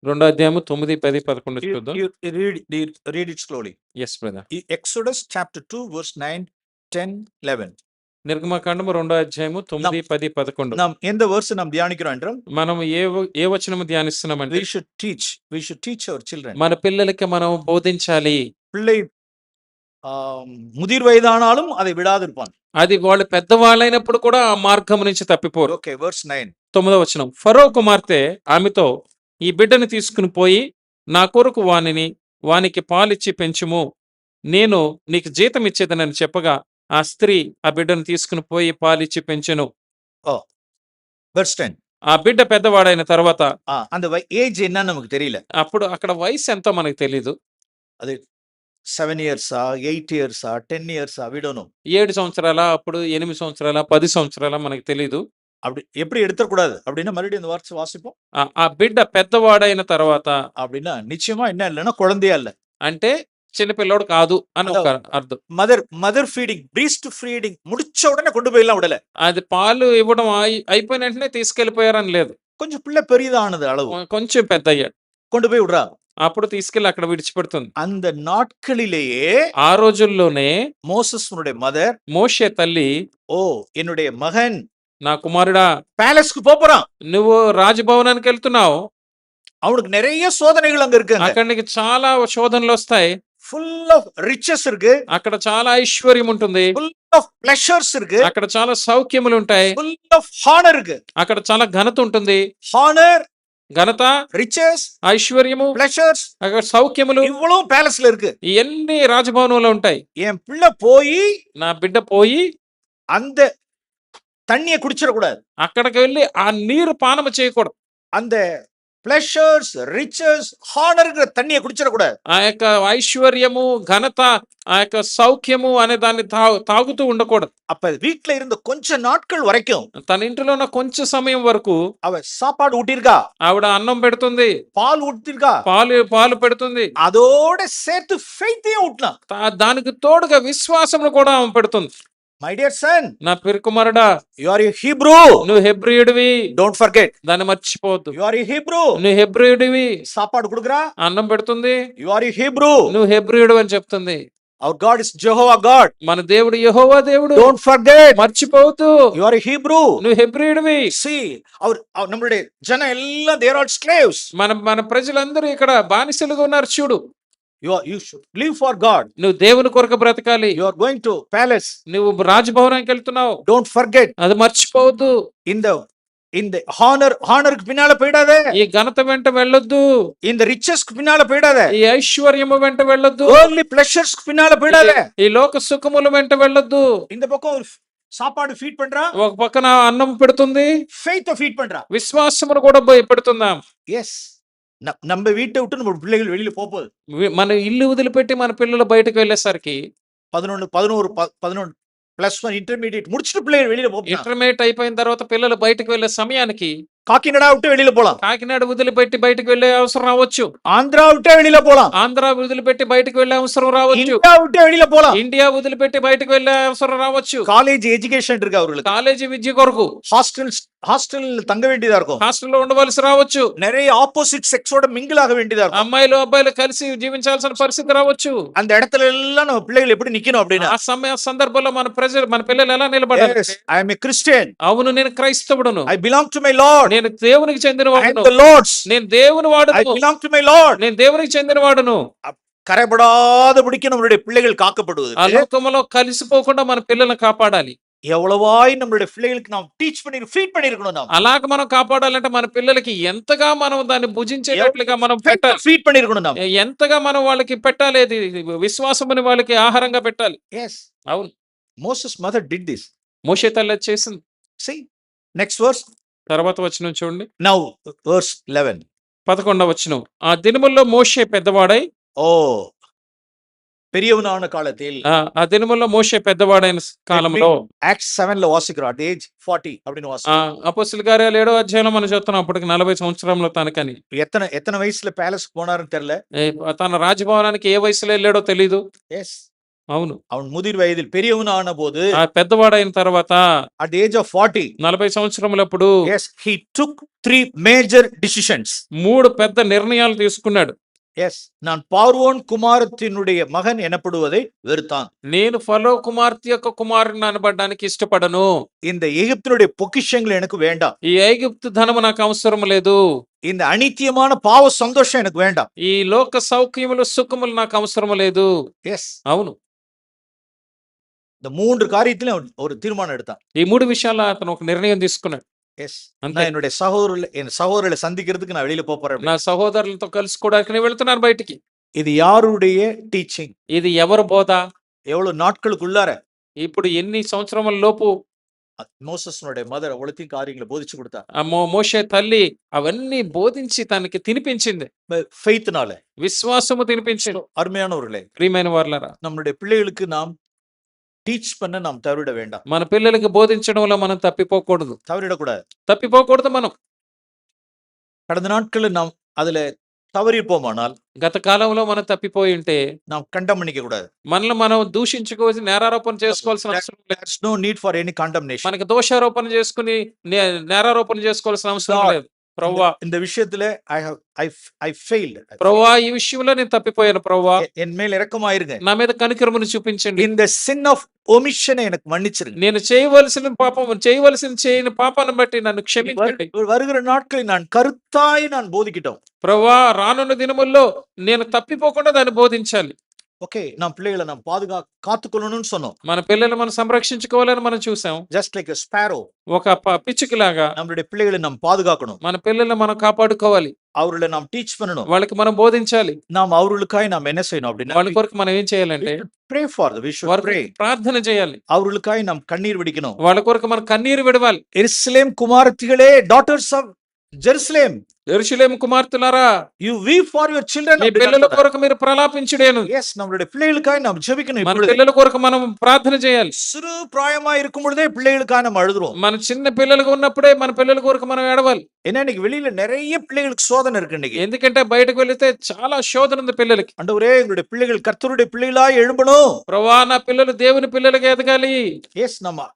2వ అధ్యాయము 9, 10, 11 చూద్దాం. You read it slowly. yes brother. Exodus chapter 2 verse 9, 10, 11. నిర్గమాకాండము 2వ అధ్యాయము 9, 10, 11. நாம் எந்த verse நாம் தியானிக்கிறோம் என்றால் మనం ఏ వచనము ధ్యానిస్తున్నామంటే we should teach our children. మన పిల్లలకి మనం బోధించాలి. பிள்ளை ముదిర్ వయదానాலும் அதை విడాదిర్పాన్. అది వాళ్ళు పెద్దవాళ్ళైనప్పుడు కూడా ఆ మార్గం నుంచి తప్పిపోరు. Okay, verse 9. 9వ వచనం. ఫరో కుమార్తె ఆమెతో, ఈ బిడ్డను తీసుకుని పోయి నా కొరకు వానికి పాలిచ్చి పెంచుము, నేను నీకు జీతం ఇచ్చేదనని చెప్పగా ఆ స్త్రీ ఆ బిడ్డను తీసుకుని పోయి పాలిచ్చి పెంచెను. verse 10. ఆ బిడ్డ పెద్దవాడైన తర్వాత அந்த ఏజ్ என்ன நமக்கு தெரியல. అప్పుడు అక్కడ వయసు ఎంతో మనకు తెలీదు. అది 7 years, 8 years, 10 years, we don't know. 7 సంవత్సరాల, అప్పుడు 8 సంవత్సరాల, 10 సంవత్సరాల మనకు తెలీదు. அப்படி எப்படி எடுத்துக்கூடாது அப்படின்னா மறுபடியும் இந்த வார்த்தை வாசிப்போம். ఆ బిడ్డ పెద్దవాడైన తర్వాత அப்படின்னா నిశ్చయமா என்ன இல்லைன்னா குழந்தையா இல்ல, అంటే చిన్నపిల్లోడు కాదు అని ఒక అర్థం. మదర్ ఫీడింగ్, బ్రీస్ట్ ఫీడింగ్ முடிச்ச உடனே கொண்டு போயெல்லாம் விடல. అది పాలు ఇవ్వడం అయిపోయిన వెంటనే తీసుకెళ్లిపోయారని లేదు. కొంచెం పిల్ల పెరిదానది அளவு, కొంచెం పెద్ద అయ్యాడు, கொண்டு போய் விடுறா. అప్పుడు తీసుకెళ్లి అక్కడ విడిచిపెడుతుంది. அந்த நாட்களிலேயே, ఆ రోజుల్లోనే మోసెస్னுடைய మదర్, మోషే తల్లి, ఓ என்னுடைய மகன், నా కుమారుడా ప్యాలెస్కు పోపోறான், నువ్వు రాజభవనానికి వెళ్తున్నావు, அவனுக்கு நிறைய சோதனைகள் அங்க இருக்கு, అక్కడ నీకు చాలా శోధనలు వస్తాయి, ఫుల్ ఆఫ్ రిచెస్ இருக்கு, అక్కడ చాలా ఐశ్వర్యం ఉంటుంది, ఫుల్ ఆఫ్ ప్లెజర్స్ இருக்கு, అక్కడ చాలా సౌఖ్యములు ఉంటాయి, ఫుల్ ఆఫ్ హానర్ இருக்கு, అక్కడ చాలా ఘనత ఉంటుంది. హానర్, ఘనత, రిచెస్, ఐశ్వర్యము, ప్లెజర్స్, అక్కడ సౌఖ్యములు ఇవ్వడం ప్యాలెస్ல இருக்கு. ఇవన్నీ రాజభవనంలో ఉంటాయి. என் பிள்ளை போய், నా బిడ్డ పోయి அந்த தண்ணியை குடிச்சிடக்கூடாது, అక్కడికి వెళ్ళి ఆ నీరు పానము చేయకూడదు, அந்த ప్లెజర్స్, రిచెస్, హానర్ తண்ணியை குடிச்சிடக்கூடாது. ఆ యొక్క ఐశ్వర్యము, ఘనత, ఆ యొక్క సౌఖ్యము అనే దాన్ని తాగుతూ ఉండకూడదు. அப்ப வீட்டுல இருந்த கொஞ்ச நாட்கள் வரைக்கும் తన ఇంటిలో ఉన్న కొంచెం సమయం వరకు அவ சாப்பாடு ஊட்டிருக்கா, ఆవిడ అన్నం పెడుతుంది, பால் ஊட்டிருக்கா, పాలు పెడుతుంది, அதோட சேர்த்து ஃபெய்த்தையும் ஊட்டலாம். దానికి తోడుగా విశ్వాసమును కూడా ఆమె పెడుతుంది. మై డియర్ సన్, నా ప్రియ కుమారుడా, యు ఆర్ ఎ హీబ్రూ, నువ్వు హెబ్రీయుడివి, డోంట్ ఫర్గెట్, దాన్ని మర్చిపోవద్దు. యు ఆర్ ఎ హీబ్రూ, నువ్వు హెబ్రీయుడివి, సాపాడు కుడుకురా, అన్నం పెడుతుంది, యు ఆర్ ఎ హీబ్రూ, నువ్వు హెబ్రీయుడు అని చెప్తుంది. Hour God is Jehovah God, మన దేవుడు యెహోవా దేవుడు, డోంట్ ఫర్గెట్, మర్చిపోవద్దు. యు ఆర్ ఎ హీబ్రూ, నువ్వు హెబ్రీయుడివి. సీ అవర్ நம்மளுடைய జన ఎల్లా దే ఆర్ ఆల్ స్లేవ్స్, మన ప్రజలందరూ ఇక్కడ బానిసలుగా ఉన్నారు చూడు. You should live for God. నువ్వు దేవుని కొరకు బ్రతకాలి. You are going to palace. నువ్వు రాజభవనానికి వెళ్తున్నావు. Don't forget. అది మర్చిపోవద్దు. In the honor కు పినాల పోయిడాదే. ఈ ఘనత వెంట వెళ్ళొద్దు. In the riches కు పినాల పోయిడాదే. ఈ ఐశ్వర్యము వెంట వెళ్ళొద్దు. Worldly pleasures కు పినాల పోయిడాదే. ఈ లోక సుఖముల వెంట వెళ్ళొద్దు. இந்த பக்கம் சாப்பாடு ఫీడ్ பண்றா, ఒక పక్కన అన్నం పెడుతుంది, faith ఫీడ్ పண்றா, విశ్వాసమును కూడా పెడుతుందాం. yes, நம்ம வீட்டை விட்டு நம்ம பிள்ளைகள் வெளியில போகுது, మన ఇల్లు వదిలిపెట్టి మన పిల్లలు బయటకు వెళ్ళేసరికి 11 +1 ఇంటర్మీడియట్ முடிச்சிட்டு பிள்ளைகள் வெளியில போகுது. ఇంటర్మీడియట్ అయిపోయిన తర్వాత పిల్లలు బయటకు వెళ్ళే సమయానికి కాకినాడ விட்டு வெளியில போலாம், కాకినాడ వదిలిపెట్టి బయటకు వెళ్ళే అవసరం రావచ్చు. ఆంధ్ర விட்டு வெளியில போலாம், ఆంధ్ర వదిలిపెట్టి బయటకు వెళ్ళే అవసరం రావచ్చు. ఇండియా விட்டு வெளியில போலாம், ఇండియా వదిలిపెట్టి బయటకు వెళ్ళే అవసరం రావచ్చు. కాలేజ్ ఎడ్యుకేషన్ இருக்கு அவங்களுக்கு, కాలేజీ విద్య కొరకు హాస్టల్ தங்க வேண்டியதா இருக்கும், హాస్టల్లో ఉండవలసి రావచ్చు. நிறைய ఆపోజిట్ సెక్సோட మింగిల్ ஆக வேண்டியதா இருக்கும், అమ్మాయిలు అబ్బాయిలు కలిసి జీవించాల్సిన పరిస్థితి రావచ్చు. அந்த இடத்துல எல்லாம் நம்ம பிள்ளைகள் எப்படி நிக்கணும் அப்படினா, ఆ సందర్భంలో మన పిల్లలు ఎలా నిలబడాలి? I am a Christian, అవును నేను క్రైస్తవుడును, I belong to my Lord, నేను దేవునికి చెందినవాడును, the Lord's, నేను దేవుని వాడును, I belong to my Lord, నేను దేవునికి చెందినవాడును. కరబడాదబడికి நம்மளுடைய பிள்ளைகள் காக்கப்படுவது, ఆ లోకములో కలిసిపోకుండా మన పిల్లల్ని కాపాడాలి. எவ்வளவாய் நம்மளுடைய பிள்ளைகளுக்கு நாம் டீச் பண்ணி ஃபீட் பண்ணியிருக்கணும் நாம். అలాగ మనం కాపాడాలంటే మన పిల్లలకి ఎంతగా మనం దాన్ని భుజించేటట్లుగా మనం పెట్టాలి. ఫీడ్ பண்ணியிருக்கணும் நாம். ఎంతగా మనం వాళ్ళకి పెట్టాలి, అది విశ్వాసముని వాళ్ళకి ఆహారంగా పెట్టాలి. Yes. అవును. Moses mother did this. మోషే తల్లి అది చేసింది. See, next verse. తర్వాత వచనం చూడండి. Now verse 11. 11వ వచనం. ఆ దినముల్లో మోషే పెద్దవాడై, Oh, பெரியவனான காலத்தில் ఆ దినముల్లో మోషే పెద్దవాడైన కాలంలో, Acts 7 లో వాసిக்கிறோம். at the age 40 அப்படின்னு வாசிக்கிறோம். అపోస్తలుల కార్యాలు 7వ అధ్యాయంలో మనం చూస్తున్నాం. అప్పటికి 40 సంవత్సరంలో తనకని. எத்தனை வயசுல பேலஸ்க்கு போனாருன்னு தெரியல. తన రాజభవనానికి ఏ వయసులో వెళ్ళాడో తెలీదు. எஸ், అవును. அவன் முதிர் வயதில் பெரியவனான போது, ఆ పెద్దవాడైన తర్వాత at the age of 40, 40 సంవత్సరములప్పుడు, yes, he took 3 major decisions. 3 పెద్ద నిర్ణయాలు తీసుకున్నాడు. எஸ், நான் பார்வோன் குமாரத்தினுடைய மகன் எனப்படுவதை வெறுத்தான். నేను ఫరో కుమార్తె యొక్క కుమారుని అనబడడానికి ఇష్టపడను. இந்த எகிப்தினுடைய பொக்கிஷங்கள் எனக்கு வேண்டாம். ఈ ఐగుప్తు ధనము నాకు అవసరం లేదు. இந்த அனித்தியமான பாவ சந்தோஷம் எனக்கு வேண்டாம். ఈ లోక సౌఖ్యములు సుఖములు నాకు అవసరం లేదు. எஸ், అవును. இந்த 3 காரியத்திலும் ஒரு தீர்மானம் எடுத்தான். ఈ 3 విషయాల్లో అతను ఒక నిర్ణయం తీసుకున్నాడు. எஸ், అంతే. நான் என் சகோதரர்களை சந்திக்கிறதுக்கு நான் வெளியில போறேன். నా సహోదరులతో కలుసుకోవడానికి నేను వెళ్తున్నాను బయటికి. இது யாருடைய டீச்சிங்? ఇది ఎవరు బోధ? எவ்வளவு நாட்களுக்குள்ளார ఇప్పుడు ఎన్ని సంవత్సరముల లోపు மோசஸ்னுடைய மதர் அவ்வளத்தையும் காரியங்களை போதிச்சு கொடுத்தா. ఆ మోషే తల్లి అవన్నీ బోధించి తనకి తినిపించింది. ஃபெய்த்னால. విశ్వాసము తినిపించింది. அருமையானவர்களே, ప్రియమైన వారలారా, நம்மளுடைய பிள்ளைகளுக்கு நாம் டீச் பண்ண நாம் தவறிட வேண்டாம். మన పిల్లలకి బోధించడంలో మనం తప్పిపోకూడదు. தவறிடக்கூடாது. తప్పిపోకూడదు మనం. கடந்த நாட்களில் நாம் அதுல தவறிப்போமானால் గత కాలంలో మనం తప్పిపోయి ఉంటే நாம் கண்டம் பண்ணிக்க கூடாது. మనల్ని మనం దూషించుకోవాల్సిన, నేరారోపణ చేసుకోవాల్సిన అవసరం లేదు. There's no need for any condemnation. మనకి దోషారోపణ చేసుకుని నేరారోపణ చేసుకోవాల్సిన అవసరం లేదు. ప్రభువా, இந்த விஷயத்துல I failed. ప్రభువా, ఈ విషయంలో నేను తప్పిపోయాను. ప్రభువా, என் மேல் இரக்கமாயிருங்க. నా మీద కనికరమును చూపించండి. இந்த sin of omission எனக்கு மன்னிச்சிருங்க. నేను చేయవలసిన చేయని పాపాన్ని బట్టి నన్ను క్షమించండి. வருகிற நாட்களில் நான் கருத்தாய் நான் போதிக்கிட்டோம். ప్రభువా, రానున్న దినముల్లో నేను తప్పిపోకుండా దాన్ని బోధించాలి. ஓகே, நாம் பிள்ளைகளை நாம் காத்துக்கொள்ளணும்னு சொன்னோம். మన పిల్లలు మనం సంరక్షించుకోవాలని మనం చూసాం. Just like a sparrow. ఒక పిచ్చుకలాగా நம்மளுடைய பிள்ளைகளை நாம் பாதுகாக்கணும். మన పిల్లల్ని మనం కాపాడుకోవాలి. அவர்களை நாம் டீச் பண்ணணும். వాళ్ళకి మనం బోధించాలి. நாம் அவர்களுக்காய் நாம் என்ன செய்யணும் அப்படின்னா, వాళ్ళ కొరకు మనం ఏం చేయాలంటే pray for them. We should వారి pray. ప్రార్థన చేయాలి. அவர்களுக்காய் நாம் கண்ணீர் வடிக்கணும். వాళ్ళ కొరకు మనం కన్నీరు విడవాలి. எருசலேம் குமாரத்திகளே, daughters of Jerusalem, యెరూషలేము కుమార్తెలారా, you weep for your children. మీ పిల్లల కొరకు మీరు ప్రలాపించుడేను. Yes, நம்மளுடைய பிள்ளைகளுக்காய் நாம் ஜெபிக்கணும். మన இப்பொழுது పిల్లల కొరకు మనం ప్రార్థన చేయాలి. சிறு பிராயமா இருக்கும் பொழுதே பிள்ளைகளுக்காக நம்ம அழுதுறோம். మన చిన్న పిల్లలుగా ఉన్నప్పుడే మన పిల్లల కొరకు మనం ఏడవాలి. ஏன்னா இன்னைக்கு வெளியில நிறைய பிள்ளைகளுக்கு சோதனை இருக்கு. இன்னைக்கு ఎందుకంటే బయటకు వెళితే చాలా శోధన ఉంది పిల్లలకి. ஆண்டவரே, எங்களுடைய பிள்ளைகள் கர்த்தருடைய பிள்ளைகளாய் எழும்பணும். ప్రభువా, నా పిల్లలు దేవుని పిల్లలుగా ఎదగాలి. எஸ், நம்ம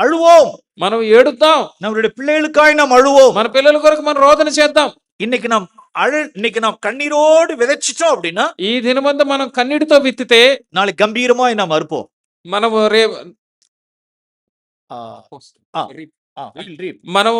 அழுவோம். మనం ఏడుద్దాం. நம்மளுடைய பிள்ளைகளுக்காய் நாம் அழுவோம். మన పిల్లల కొరకు మనం రోదన చేద్దాం. இன்னைக்கு நாம் கண்ணீரோடு விதைச்சிட்டோம் அப்படின்னா, ఈ దినమందు మనం కన్నీటితో విత్తితే நாளைக்கு கம்பீரமாய் நாம் அறுப்போம். మనం మనం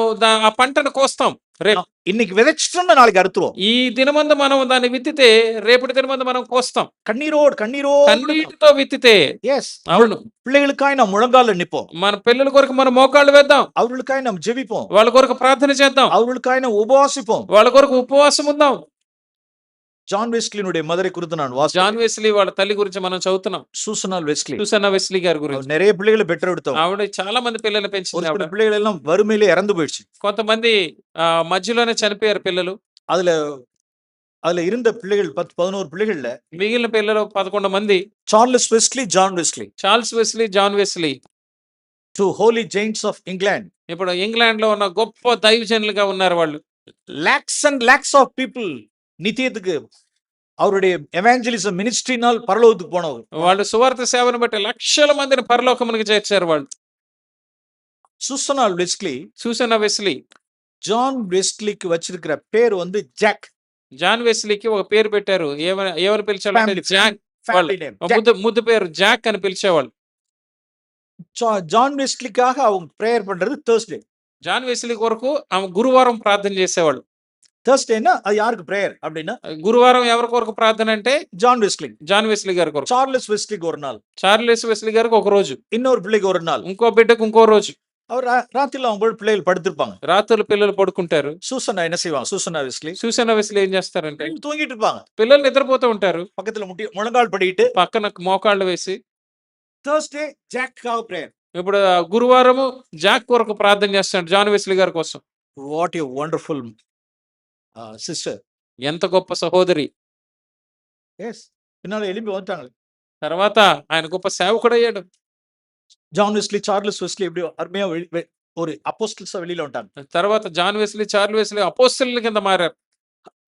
ఆ పంటను కోస్తాం. రేపు இன்னைக்கு விதைச்சிட்டோம்னா நாளைக்கு அறுத்துருவோம். ఈ దినమందు మనం దాన్ని విత్తితే రేపటి దినమందు మనం కోస్తాం. கண்ணீரோடு కన్నీటితో విత్తితే, எஸ், అవును, பிள்ளைகளுக்காய் நாம் முழங்கால நிப்போம். మన పిల్లల కొరకు మనం మోకాళ్ళు వేద్దాం. அவர்களுக்காய் நாம் ஜெபிப்போம். వాళ్ళ కొరకు ప్రార్థన చేద్దాం. அவர்களுக்காய் நாம் உபவாசிப்போம். వాళ్ళ కొరకు ఉపవాసం ఉందాం. ஜான் வெஸ்லினுடைய மதரை குறித்து நான் జాన్ వెస్లీ వాళ్ళ తల్లి గురించి మనం చదువుతున్నాం. சூசனால் வெஸ்லி సూసన్నా వెస్లీ గారి గురించి. நிறைய பிள்ளைகளை பெற்றெடுத்தோம். ఆవిడ చాలా మంది పిల్లల్ని ஒரு పెంచింది. சில ఆవిడ பிள்ளைகள் எல்லாம் வறுமையிலே இறந்து போயிடுச்சு. కొంతమంది మధ్యలోనే చనిపోయారు పిల్లలు. அதுல இருந்த பிள்ளைகள் 10-11 பிள்ளைகள்ல మిగిలిన పిల్లలు 11 మంది. Charles Wesley, John Wesley, Charles Wesley, John Wesley, 2 holy giants of England. ఇప్పుడు ఇంగ్లాండ్ లో ఉన్న గొప్ప దైవజనులుగా ఉన్నారు వాళ్ళు. lakhs and lakhs of people நித்தியத்துக்கு அவருடைய எவாஞ்சலிசம் மினிஸ்ட்ரினால் பரலோகத்துக்கு போனவர். వాళ్ళు సువార్త సేవను బట్టి లక్షల మందిని పరలోకమునికి చేర్చారు వాళ్ళు. சூசனால் வெஸ்லி, సూసన్నా వెస్లీ, ஜான் வெஸ்லிக்கு வச்சிருக்கிற பேர் வந்து ஜாக். జాన్ వెస్లీకి ఒక పేరు పెట్టారు. ఏమని పిలిచాలంటే Family. జాక్. Family name. ముద్దు పేరు జాక్ అని పిలిచేవాళ్ళు. ஜான் வெஸ்லிக்காக அவங்க பிரேயர் பண்றது Thursday. జాన్ వెస్లీ కొరకు ఆమె గురువారం ప్రార్థన చేసేవాళ్ళు. Thursdayனா அது யாருக்கு பிரேயர் அப்படின்னா గురువారం ఎవరి కొరకు ప్రార్థన అంటే ஜான் வெஸ்லி, జాన్ వెస్లీ గారి కొరకు. சார்லஸ் வெஸ்லிக்கு ஒரு நாள், చార్లెస్ వెస్లీ గారికి ఒక రోజు, இன்னொரு பிள்ளைக்கு ஒரு நாள். ఇంకో బిడ్డకు ఇంకో రోజు. அவர் ராத்திரில அவங்க பிள்ளைகள் படுத்திருப்பாங்க. రాత్రులు పిల్లలు పడుకుంటారు. சூசனா என்ன செய்வாங்க? சூசனா வெஸ்லி సూసన్న వెస్లీ ఏం చేస్తారంటే பிள்ளைகள் தூங்கிட்டு இருப்பாங்க. పిల్లలు నిద్రపోతూ ఉంటారు. பக்கத்துல முழங்கால் படிக்கிட்டு పక్కన మోకాళ్ళు వేసి. Thursday ஜாக்காக பிரேயர். ఇప్పుడు గురువారము జాక్ కొరకు ప్రార్థన చేస్తాడు, జాన్ వెస్లీ గారి కోసం. What a wonderful sister. ఎంత గొప్ప సహోదరి. ఎస్, పిన్నాల ఎలింపి வந்துட்டாங்க. తర్వాత ఆయన గొప్ప సేవకుడయ్యాడు. జాన్ వెస్లీ, చార్లెస్ వెస్లీ இப்படி அருமையா ஒரு அப்போஸ்டல்ஸா வெளியில வந்துட்டாங்க. తర్వాత జాన్ వెస్లీ, చార్లెస్ వెస్లీ అపోస్తలుల కింద మారారు.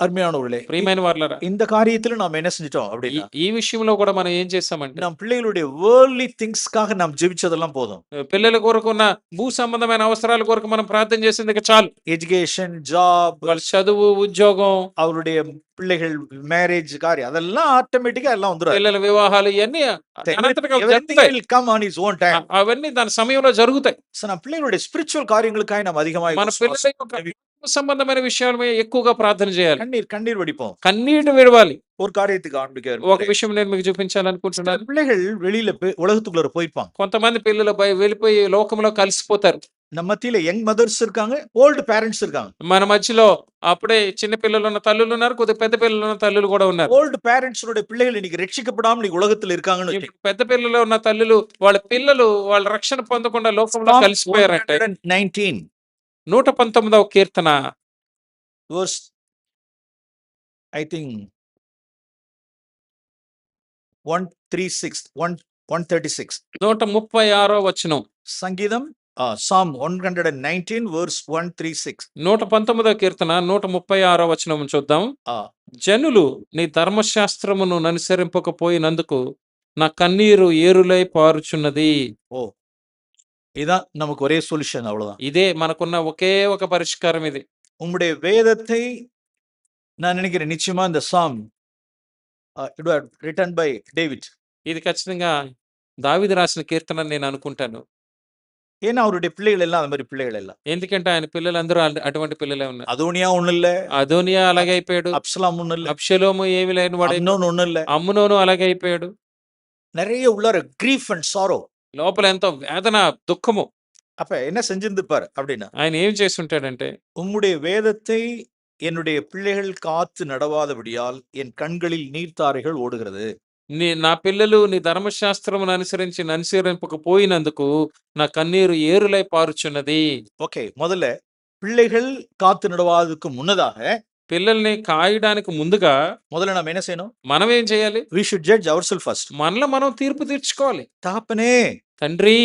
அருமையானவர்களே, ప్రియమైన వారలారా, இந்த காரியத்துல நாம என்ன செஞ்சிட்டோம் ఈ அப்படின்னா, ఈ విషయంలో కూడా మనం ఏం చేస్తామంటే நம் பிள்ளைகளுடைய வேர்ல்ட்லி திங்ஸ்க்காக நாம் ஜெபிச்சதெல்லாம் போதும். పిల్లల కొరకు ఉన్న భూ సంబంధమైన అవసరాల కొరకు మనం ప్రార్థన చేసింది ఇక చాలు. எஜுகேஷன், ஜாப், వాళ్ళ చదువు, ఉద్యోగం, அவருடைய பிள்ளைகள் மேரேஜ் காரியம் அதெல்லாம் ஆட்டோமேட்டிக்கா எல்லாம் வந்துரும். పిల్లల వివాహాలు ఇవన్నీ అనంతరంగా Everything జరుగుతాయి. will come on his own time. అవన్నీ దాని సమయంలో జరుగుతాయి. సో நம்ம பிள்ளைகளுடைய ஸ்பிரிச்சுவல் காரியங்களுக்காக நாம் அதிகமாக మన పిల్లల యొక్క సంబంధమైన విషయాల మీద ఎక్కువగా ప్రార్థన చేయాలి. கண்ணீர் வடிப்போம். కన్నీటి విడవాలి. ஒரு காரியத்துக்கு ஆரம்பிக்க ఒక విషయం నేను మీకు చూపించాలనుకుంటున్నాను. பிள்ளைகள் வெளியில உலகத்துக்குள்ள போயிருப்பாங்க. కొంతమంది పిల్లలు వెళ్ళిపోయి లోకంలో కలిసిపోతారు. நம்ம மத்தியில யங் மதர்ஸ் இருக்காங்க, ఓల్డ్ పేరెంట్స్ இருக்காங்க. మన మధ్యలో అప్పుడే చిన్న పిల్లలు ఉన్న తల్లులు ఉన్నారు, కొద్దిగా పెద్ద పిల్లలు ఉన్న తల్లులు కూడా ఉన్నారు. ఓల్డ్ పేరెంట్స్ உடைய பிள்ளைகள் இன்னைக்கு ரட்சிக்கப்படாமல் இன்னைக்கு உலகத்துல இருக்காங்கன்னு ఇప్పుడు పెద్ద పిల్లలు ఉన్న తల్లులు వాళ్ళ పిల్లలు వాళ్ళ రక్షణ పొందకుండా లోకంలో కలిసిపోయారంటే 19 119వ కీర్తన verse I think 136 136 136వ వచనం. సంగీతం Psalm 119 verse 136. 119వ కీర్తన 136వ వచనం చూద్దాం. జనులు నీ ధర్మశాస్త్రమును అనుసరింపకపోయినందుకు నా కన్నీరు ఏరులై పారుచున్నది. ఓ, இதான் நமக்கு ஒரே சொல்யூஷன், அவ்வளவுதான். ఇదే మనకున్న ఒకే ఒక పరిష్కారం ఇది. உம்முடைய வேதத்தை நான் நினைக்கிறேன் நிச்சயமா இந்த Psalm it was written by David. ఇది ఖచ్చితంగా దావీదు రాసిన కీర్తన నేను అనుకుంటాను. ஏன்னா அவருடைய பிள்ளைகள் எல்லாம் அந்த மாதிரி பிள்ளைகள் எல்லாம். ఎందుకంటే ఆయన పిల్లలందరూ అటువంటి పిల్లలే ఉన్నారు. அதோனியா ஒண்ணு இல்ல, అదోనియా అలాగే అయిపోయాడు. அப்சலாம் ஒண்ணு இல்ல, అబ్షలోము ఏమి లేని వాడు. அம்னோன் ஒண்ணு இல்ல. అమ్మునోను అలాగే అయిపోయాడు. நிறைய உள்ளார grief and sorrow. లోపల ఎంతో వేదన, దుఃఖము. அப்ப என்ன செஞ்சிருந்துப்பாரு அப்படின்னா, ఆయన ఏం చేస్తుంటాడంటే உம்முடைய வேதத்தை என்னுடைய பிள்ளைகள் காத்து நடவாதபடியால் என் கண்களில் நீர்த்தாரைகள் ஓடுகிறது. నా పిల్లలు నీ ధర్మశాస్త్రమును అనుసరింపకపోయినందుకు నా కన్నీరు ఏరులై పారుచున్నది. ఓకే, முதல்ல பிள்ளைகள் காத்து நடவாததுக்கு முன்னதாக పిల్లల్ని కాయడానికి ముందుగా முதல்ல நம்ம என்ன செய்யணும்? మనం ఏం చేయాలి? we should judge ourselves first. మనలో మనం తీర్పు తీర్చుకోవాలి. தகப்பனே, తండ్రి,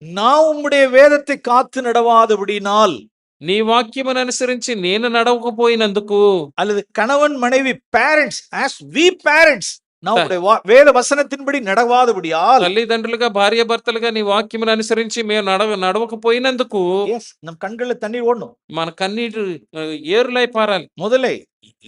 நான் உம்முடைய வேதத்தை காத்து நடவாதபடினால், నీ వాక్యమును అనుసరించి నేను నడవకపోయినందుకు, அல்லது கணவன் மனைவி பேரண்ட்ஸ் as we parents நான் உம்முடைய வேத வசனத்தின்படி நடவாதபடியால், తల్లిదండ్రులుగా భార్య భర్తలుగా నీ వాక్యమును అనుసరించి మేము నడవకపోయినందుకు நம் கண்கள்ல தண்ணீர் ஓடணும். మన కన్నీరు ఏరులై పారాలి. முதல்ல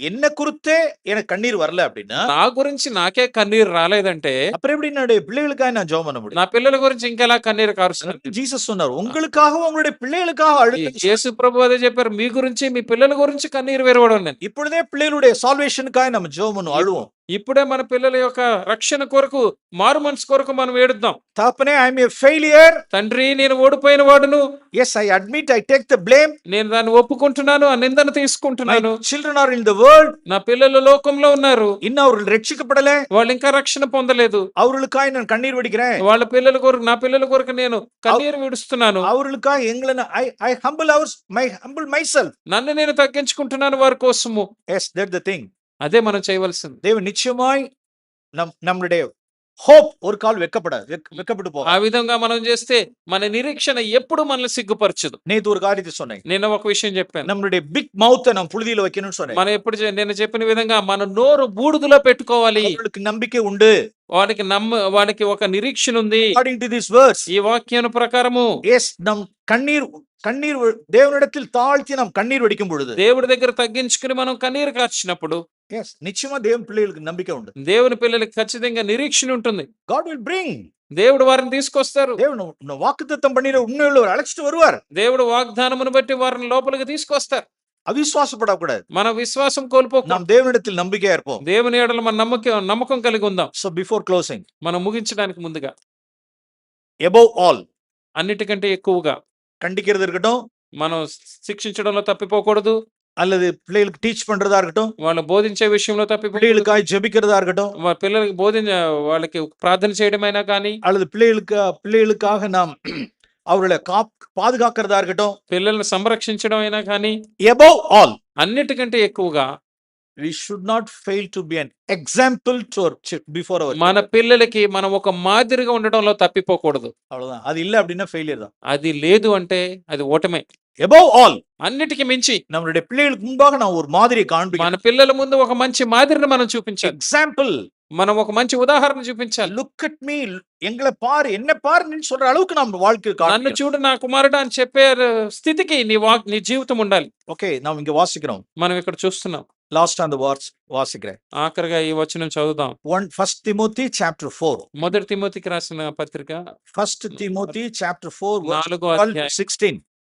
என்ன குறித்தே எனக்கு கண்ணீர் வரல அப்படின்னா, నా గురించి నాకే కన్నీరు రాలేదంటే அப்புறம் எப்படி என்னுடைய பிள்ளைகளுக்காக நான் ஜெபம் பண்ண முடியும்? నా పిల్లల గురించి ఇంకెలా కన్నీరు కారుస్తున్నారు? జీసస్ சொன்னார், உங்களுக்காகவும் உங்களுடைய பிள்ளைகளுக்காக அழுது. యేసు ప్రభు అదే చెప్పారు, మీ గురించి మీ పిల్లల గురించి కన్నీరు విరవడం. இப்பொழுதே பிள்ளைகளுடைய சால்வேஷனுக்காக நம்ம ஜெபம் பண்ணணும், அழுவோம். ఇప్పుడే మన పిల్లల యొక్క రక్షణ కొరకు, మారు మనసు కొరకు మనం వేడుద్దాం. தகப்பனே, I am a failure. తండ్రి, నేను ఓడిపోయిన వాడును. Yes, I admit, I take the blame. నేను దాన్ని ఒప్పుకుంటున్నాను, ఆ నిందను తీసుకుంటున్నాను. My children are in the world. నా పిల్లలు లోకంలో ఉన్నారు. இன்னும் அவர்கள் ரட்சிக்கப்படல. వాళ్ళు ఇంకా రక్షణ పొందలేదు. அவர்களுக்காக நான் கண்ணீர் வடிக்கிறேன். వాళ్ళ పిల్లల కొరకు, నా పిల్లల కొరకు నేను కన్నీరు విడుస్తున్నాను. அவர்களுக்காக எங்களை I humble myself. నన్ను నేను తగ్గించుకుంటున్నాను వారి కోసము. Yes, that's the thing. అదే మనం చేయవలసింది. தேவன் நிச்சயமாய் நம்மளுடைய హోప్ ஒரு కాల్ వెక్కపడు ఆ విధంగా మనం చేస్తే మన నిరీక్షణ ఎప్పుడు మనల్ని సిగ్గుపరచదు. நேத்து ஒரு காரியத்தை சொன்னேன். నేను ఒక విషయం చెప్పాను. நம்மளுடைய பிக் மவுத் நம்ம புழுதியில வைக்கணும்னு சொன்னேன். మనం ఎప్పుడు నేను చెప్పిన విధంగా మన నోరు బూడిదలో పెట్టుకోవాలి. அவர்களுக்கு நம்பிக்கை உண்டு. వాడికి ఒక నిరీక్షణ ఉంది. According to these words, ఈ వాక్యం ప్రకారము, yes, நம் கண்ணீர் தேவனிடத்தில் தாழ்த்தி நாம் கண்ணீர் வடிக்கும் பொழுது, దేవుడి దగ్గర తగ్గించుకుని మనం కన్నీరు కార్చినప్పుడు, yes, నిశ్చయமா దేవుని పిల్లలకు నమ్మిక ఉంది. దేవుని పిల్లలకి ఖచ్చితంగా నిరీక్షణ ఉంటుంది. God will bring. దేవుడు వారిని తీసుకొస్తారు. దేవుడు వాగ్దానం பண்ணின உண்மையுள்ளவர் அழைச்சிட்டு வருவார். దేవుడు వాగ్దానమును బట్టి వారిని లోపలికి తీసుకొస్తారు. அவிசுவாசப்படக்கூடாது. మన విశ్వాసం కోల్పోకూడదు. நாம் தேவனிடத்தில் நம்பிக்கையா இருப்போம். దేవుని యెడల మన నమ్మకం కలిగి ఉందాం. So before closing, మనం ముగించడానికి ముందుగా above all, అన్నిటికంటే ఎక్కువగా கண்டிக்கிறது இருக்கட்டும், మనం శిక్షించడంలో తప్పిపోకూడదు. அல்லது பிள்ளைகளுக்கு டீச் பண்றதா இருக்கட்டும், వాళ్ళ బోధించే విషయంలో తప్పిపోకూడదు. பிள்ளைகளுக்காய் ஜெபிக்கிறதா இருக்கட்டும், పిల్లలకి వాళ్ళకి ప్రార్థన చేయడమైనా కానీ, அல்லது பிள்ளைகளுக்காக நாம் அவர்களை பாதுகாக்கிறதா இருக்கட்டும், పిల్లల్ని సంరక్షించడం అయినా కానీ, above all, అన్నిటికంటే ఎక్కువగా we should not fail to be an example to our before our మన పిల్లలకి మనం ఒక మాదిరిగా ఉండడంలో తప్పిపోకూడదు. அவ்வளவுதான். அது இல்ல அப்படின்னா ஃபெயிலியர் தான். అది లేదు అంటే అది ఓటమే. above all, అన్నిటికి మించి நம்மளுடைய பிள்ளைகளுக்கு முன்பாக நான் ஒரு மாதிரியை காண்பிக்கணும். మన పిల్లల ముందు ఒక మంచి మాదిరిని మనం చూపించాలి. எக்ஸாம்பிள், మనం ఒక మంచి ఉదాహరణ చూపించాలి. லுக் அட் மீ, எங்களை பாரு, என்ன பாருன்னு சொல்ற அளவுக்கு நம்ம வாழ்க்கை నన్ను காட்டணும். చూడు నా కుమారుడు అని చెప్పే స్థితికి నీ జీవితం ఉండాలి. ஓகே, நாம் இங்க வாசிக்கிறோம். మనం ఇక్కడ చూస్తున్నాం. லாஸ்ட் அந்த வாசிக்கிறேன். ఆఖరిగా ఈ వచనం చదువుదాం. 1 Timothy chapter 4. మొదటి తిమోతికి రాసిన పత్రిక 1 Timothy chapter 4 verse 4వ 12 to అధ్యాయం. 16.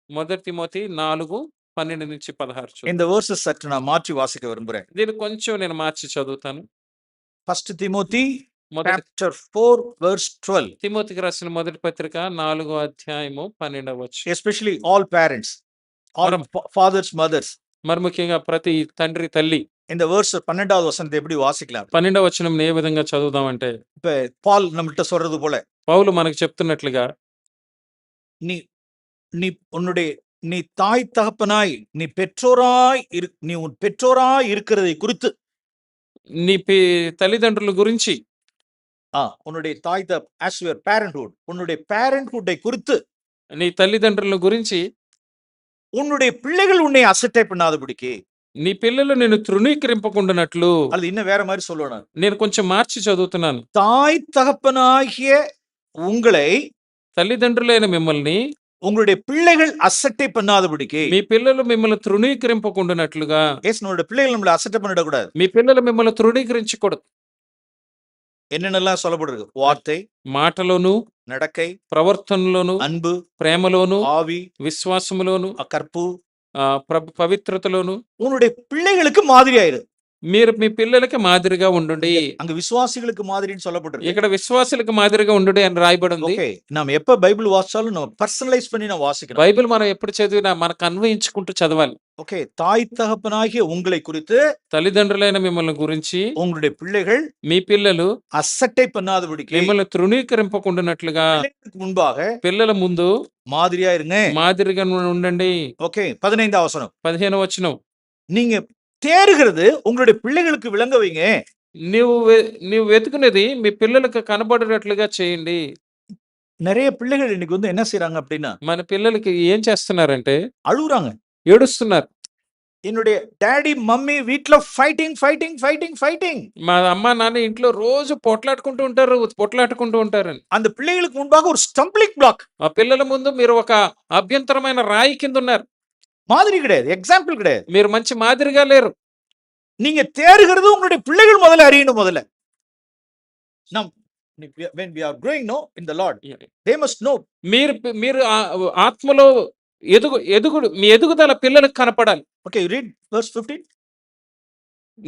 మొదటి తిమోతి 4:12-16 చూద్దాం. இந்த verses சற்று நான் மாற்றி வாசிக்க விரும்புறேன். దీన్ని కొంచెం నేను మార్చి చదువుతాను. 1 Timothy మొదటి chapter 4 verse 12. తిమోతికి రాసిన మొదటి పత్రిక 4వ అధ్యాయము 12వ వచనం. Especially all parents, all fathers, mothers. మరి ముఖ్యంగా ప్రతి తండ్రి తల్లి இந்த verse 12வது வசனத்தை எப்படி வாசிக்கலாம்? 12వ వచనం ఏ విధంగా చదువుదామంటే, இப்ப பால் நம்மள்ட்ட சொல்றது போல, పౌలు మనకు చెప్తున్నట్లుగా, நீ நீ உன்னுடைய நீ தாய் தகப்பனாய் நீ உன் பெற்றோராய் இருக்கிறதை குறித்து, నీ తల్లిదండ్రుల గురించి, உன்னுடைய தாய் as your parenthood, உன்னுடைய parenthood குறித்து, నీ తల్లిదండ్రుల గురించి, உன்னுடைய பிள்ளைகள் உன்னை அசட்டை பண்ணாதபடிக்கு, నీ పిల్లలు నేను తృణీకరింపకుండానట్లు, அது இன்னும் வேற மாதிரி சொல்லணும். నేను కొంచెం మార్చి చదువుతున్నాను. தாய் தகப்பனாகிய உங்களை, తల్లిదండ్రులైన మిమ్మల్ని, உங்களுடைய பிள்ளைகள் அசட்டை பண்ணாதபடிக்கு, మీ పిల్లలు మిమ్మల్ని తృణీకరింపకుండానట్లుగా. நம்மளுடைய பிள்ளைகள் நம்மள அசட்டை பண்ணிடக்கூடாது. మీ పిల్లలు మిమ్మల్ని తృణీకరించకూడదు. என்னென்னலாம் சொல்லப்படுறது? வார்த்தை, మాటలోను, நடக்கை, ప్రవర్తనలోను, அன்பு, ప్రేమలోను, ஆவி, విశ్వాసములోను, கற்பு, పవిత్రతలోను உன்னுடைய பிள்ளைகளுக்கு மாதிரியாயிரு. మీరు మీ పిల్లలకి మాదిరిగా ఉండండి. அங்க விசுவாசிகளுக்கு மாதிரின்னு சொல்லப்பட்டிருக்கு. ఇక్కడ విశ్వాసులకు మాదిరిగా ఉండండి అని రాయబడి ఉంది. ఓకే, நாம் எப்ப பைபிள் வாசிச்சாலும் நம்ம பர்சனலைஸ் பண்ணி நான் வாசிக்கணும். బైబిల్ మనం ఎప్పుడు చదివినా మనకు అన్వయించుకుంటూ చదవాలి. ஓகே, தாய் தகப்பனாகிய உங்களை குறித்து, తల్లిదండ్రులైన మిమ్మల్ని గురించి, உங்களுடைய பிள்ளைகள் మీ పిల్లలు அசட்டை பண்ணாதபடிக்கு, మిమ్మల్ని తృణీకరింపకుండానట్లుగా பிள்ளைகளுக்கு முன்பாக పిల్లల ముందు மாதிரியா இருங்க. మాదిరిగా ఉండండి. ஓகே, 15వ வசனம். 15వ వచనం. நீங்க தேறுகிறது உங்களுடைய பிள்ளைகளுக்கு விளங்க வைங்க. నీవు వెతుకునేది మీ పిల్లలకు కనబడేటట్లుగా చేయండి. நிறைய பிள்ளைகள் இன்னைக்கு வந்து என்ன செய்றாங்க அப்படின்னா, మన పిల్లలకి ఏం చేస్తున్నారంటే அழுகுறாங்க. ఏడుస్తున్నారు. என்னுடைய டாடி மம்மி வீட்ல ஃபைட்டிங். మా అమ్మ నాన్న ఇంట్లో రోజు పొట్లాడుకుంటూ ఉంటారని. அந்த பிள்ளைகளுக்கு முன்பாக ஒரு ஸ்டம்பிளிங் பிளாக். ఆ పిల్లల ముందు మీరు ఒక అభ్యంతరమైన రాయి కింద ఉన్నారు. மாதிரி கிடையாது, எக்ஸாம்பிள் கிடையாது. మీరు మంచి మాదిరిగా లేరు. நீங்க தேறுகிறது உங்களுடைய பிள்ளைகள் முதல்ல அறியணும். முதல்ல when we are growing in the Lord, they must know. మీరు ఆత్మలో మీ ఎదుగుదల పిల్లలకు కనపడాలి. Okay, read verse 15.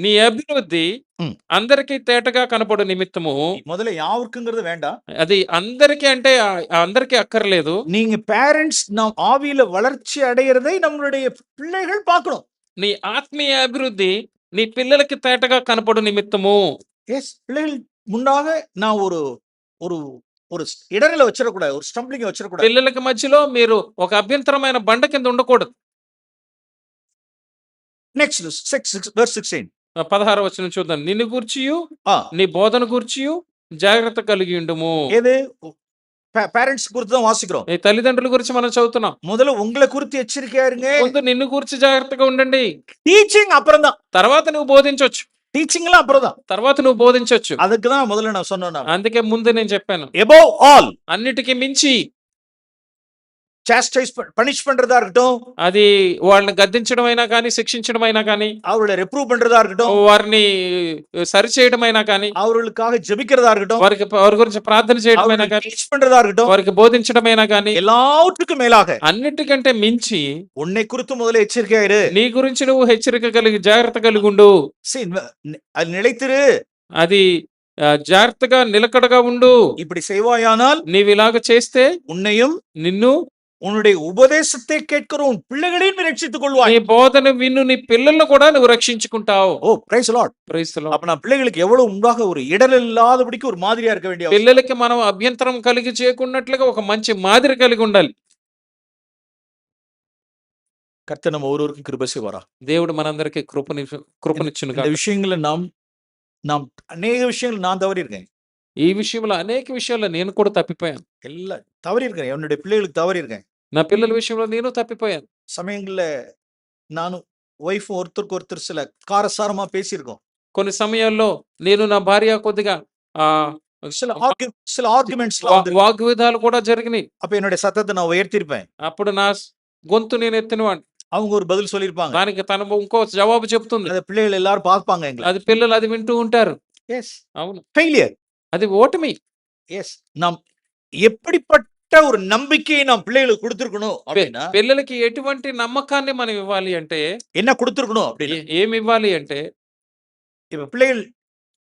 నీ అభివృద్ధి అందరికీ తేటగా కనపడు నిమిత్తము. முதல்ல யாருக்குங்கிறது வேண்டாம். అది అందరికీ అంటే అందరికీ అక్కర్లేదు. நீங்க பேரண்ட்ஸ் நாம் ஆவியில வளர்ச்சி அடையறதை நம்மளுடைய பிள்ளைகள் பார்க்கணும். నీ ఆత్మీయ అభివృద్ధి నీ పిల్లలకి తేటగా కనపడు నిమిత్తము. எஸ், பிள்ளைகள் முன்னாக நான் ஒரு ஒரு இடரல வச்சிரக்கூடாது, ஒரு ஸ்டம்பிளிங் வச்சிரக்கூடாது. పిల్లలకి మధ్యలో మీరు ఒక అభ్యంతరమైన బండ కింద ఉండకూడదు. Next verse 16. 16వ వచనం చూద్దాం. నిన్ను గూర్చియు ఆ, నీ బోధన గూర్చియు జాగ్రత్త కలిగి ఉండుము. ఏది பேரண்ட்ஸ் குறித்து தான் வாசிக்கிறோம். నీ తల్లిదండ్రుల గురించి మనం చదువుతున్నాం. முதல்ல உங்களை குறித்து எச்சரிக்கையா இருங்க. ముందు నిన్ను గూర్చి జాగ్రత్తగా ఉండండి. டீச்சிங் அப்புறம் தான். తర్వాత నువ్వు బోధించొచ్చు. டீச்சிங் எல்லாம் அப்புறம் தான். తర్వాత నువ్వు బోధించొచ్చు. அதுக்கு தான் முதல்ல நான் சொன்னேன். అందుకే ముందు నేను చెప్పాను. above all, అన్నిటికీ మించి பனிஷ் பண்றதா இருக்கட்டும், అది వాళ్ళని గద్దించడం అయినా కానీ, శిక్షించడం అయినా కానీ, அவர்களை ரெப்ரூவ் பண்றதா இருக்கட்டும், వారిని సరిచేయడం అయినా కానీ, அவர்களுக்காக జெபிக்கிறதா இருக்கட்டும், వారి గురించి ప్రార్థన చేయడమైనా அவர்களை కానీ, టీచ్ பண்றதா இருக்கட்டும், వారికి బోధించడమైనా కానీ, எல்லாவற்றுக்கும் மேலாக అన్నిటికంటే మించి உன்னை குறித்து முதல்ல எச்சரிக்கையா இரு. నీ గురించి నువ్వు హెచ్చరిక కలిగి జాగ్రత్త కలిగి ఉండు. See, அது நிலைத்திரு. అది జాగ్రత్తగా నిలకడగా ఉండు. இப்படி செய்வாயானால் నీవు ఇలాగ చేస్తే உன்னையும் నిన్ను, உன்னுடைய உபதேசத்தை கேட்கிற உன் பிள்ளைகளையும் நீ ரட்சித்துக் கொள்வாய். నీ బోధన విన్ను నీ పిల్లలను కూడా నువ్వు రక్షించుకుంటావు. Oh praise Lord. Praise the Lord. அப்ப நான் பிள்ளைகளுக்கு எவ்வளவு முன்பாக ஒரு இடர் இல்லாதபடிக்கு ஒரு மாதிரியா இருக்க வேண்டிய அவசியம். పిల్లలకి మనం అభ్యంతరం కలిగి చేయకున్నట్లుగా ఒక మంచి మాదిరి కలిగి ఉండాలి. கர்த்தர் நம்ம ஒருவருக்கும் கிருபை செய்வாரா. దేవుడు మనందరికీ కృపనిచ్చును இந்த గాక. விஷயங்களை நாம் அநேக விஷயங்கள் நான் தவறி இருக்கேன். ఈ విషయంలో అనేక విషయాల్లో నేను కూడా తప్పిపోయాను. எல்லாம் தவறி இருக்கேன். என்னுடைய பிள்ளைகளுக்கு தவறி இருக்கேன். నా పిల్లల విషయంలో నేను తప్పిపోయాను. சமயங்கள்ல நானும் ஒய்ஃபும் ஒருத்தருக்கு ஒருத்தர் சில காரசாரமா பேசியிருக்கோம். కొన్ని సమయాల్లో నేను నా భార్య కొద్దిగా சில ஆர்குமெண்ட்ஸ் వాగ్విధాలు కూడా జరిగినాయి. அப்ப என்னுடைய சத்தத்தை நான் உயர்த்திருப்பேன். అప్పుడు నా గొంతు నేను ఎత్తినవాడిని. அவங்க ஒரு பதில் சொல்லியிருப்பாங்க. దానికి తను ఇంకో జవాబు చెప్తుంది. அதை பிள்ளைகள் எல்லாரும் பார்ப்பாங்க எங்களை. అది పిల్లలు అది వింటూ ఉంటారు. எஸ் అవును, ஃபெயிலியர். అది ఓటమి. எஸ் நாம் எப்படிப்பட்ட ஒரு நம்பிக்கையை நாம் பிள்ளைகளுக்கு கொடுத்திருக்கணும் அப்படின்னா పిల్లలకి ఎటువంటి నమ్మకాన్ని మనం ఇవ్వాలి అంటే, என்ன கொடுத்திருக்கணும் அப்படின்னு ఏమి ఇవ్వాలి అంటే, இப்ப பிள்ளைகள்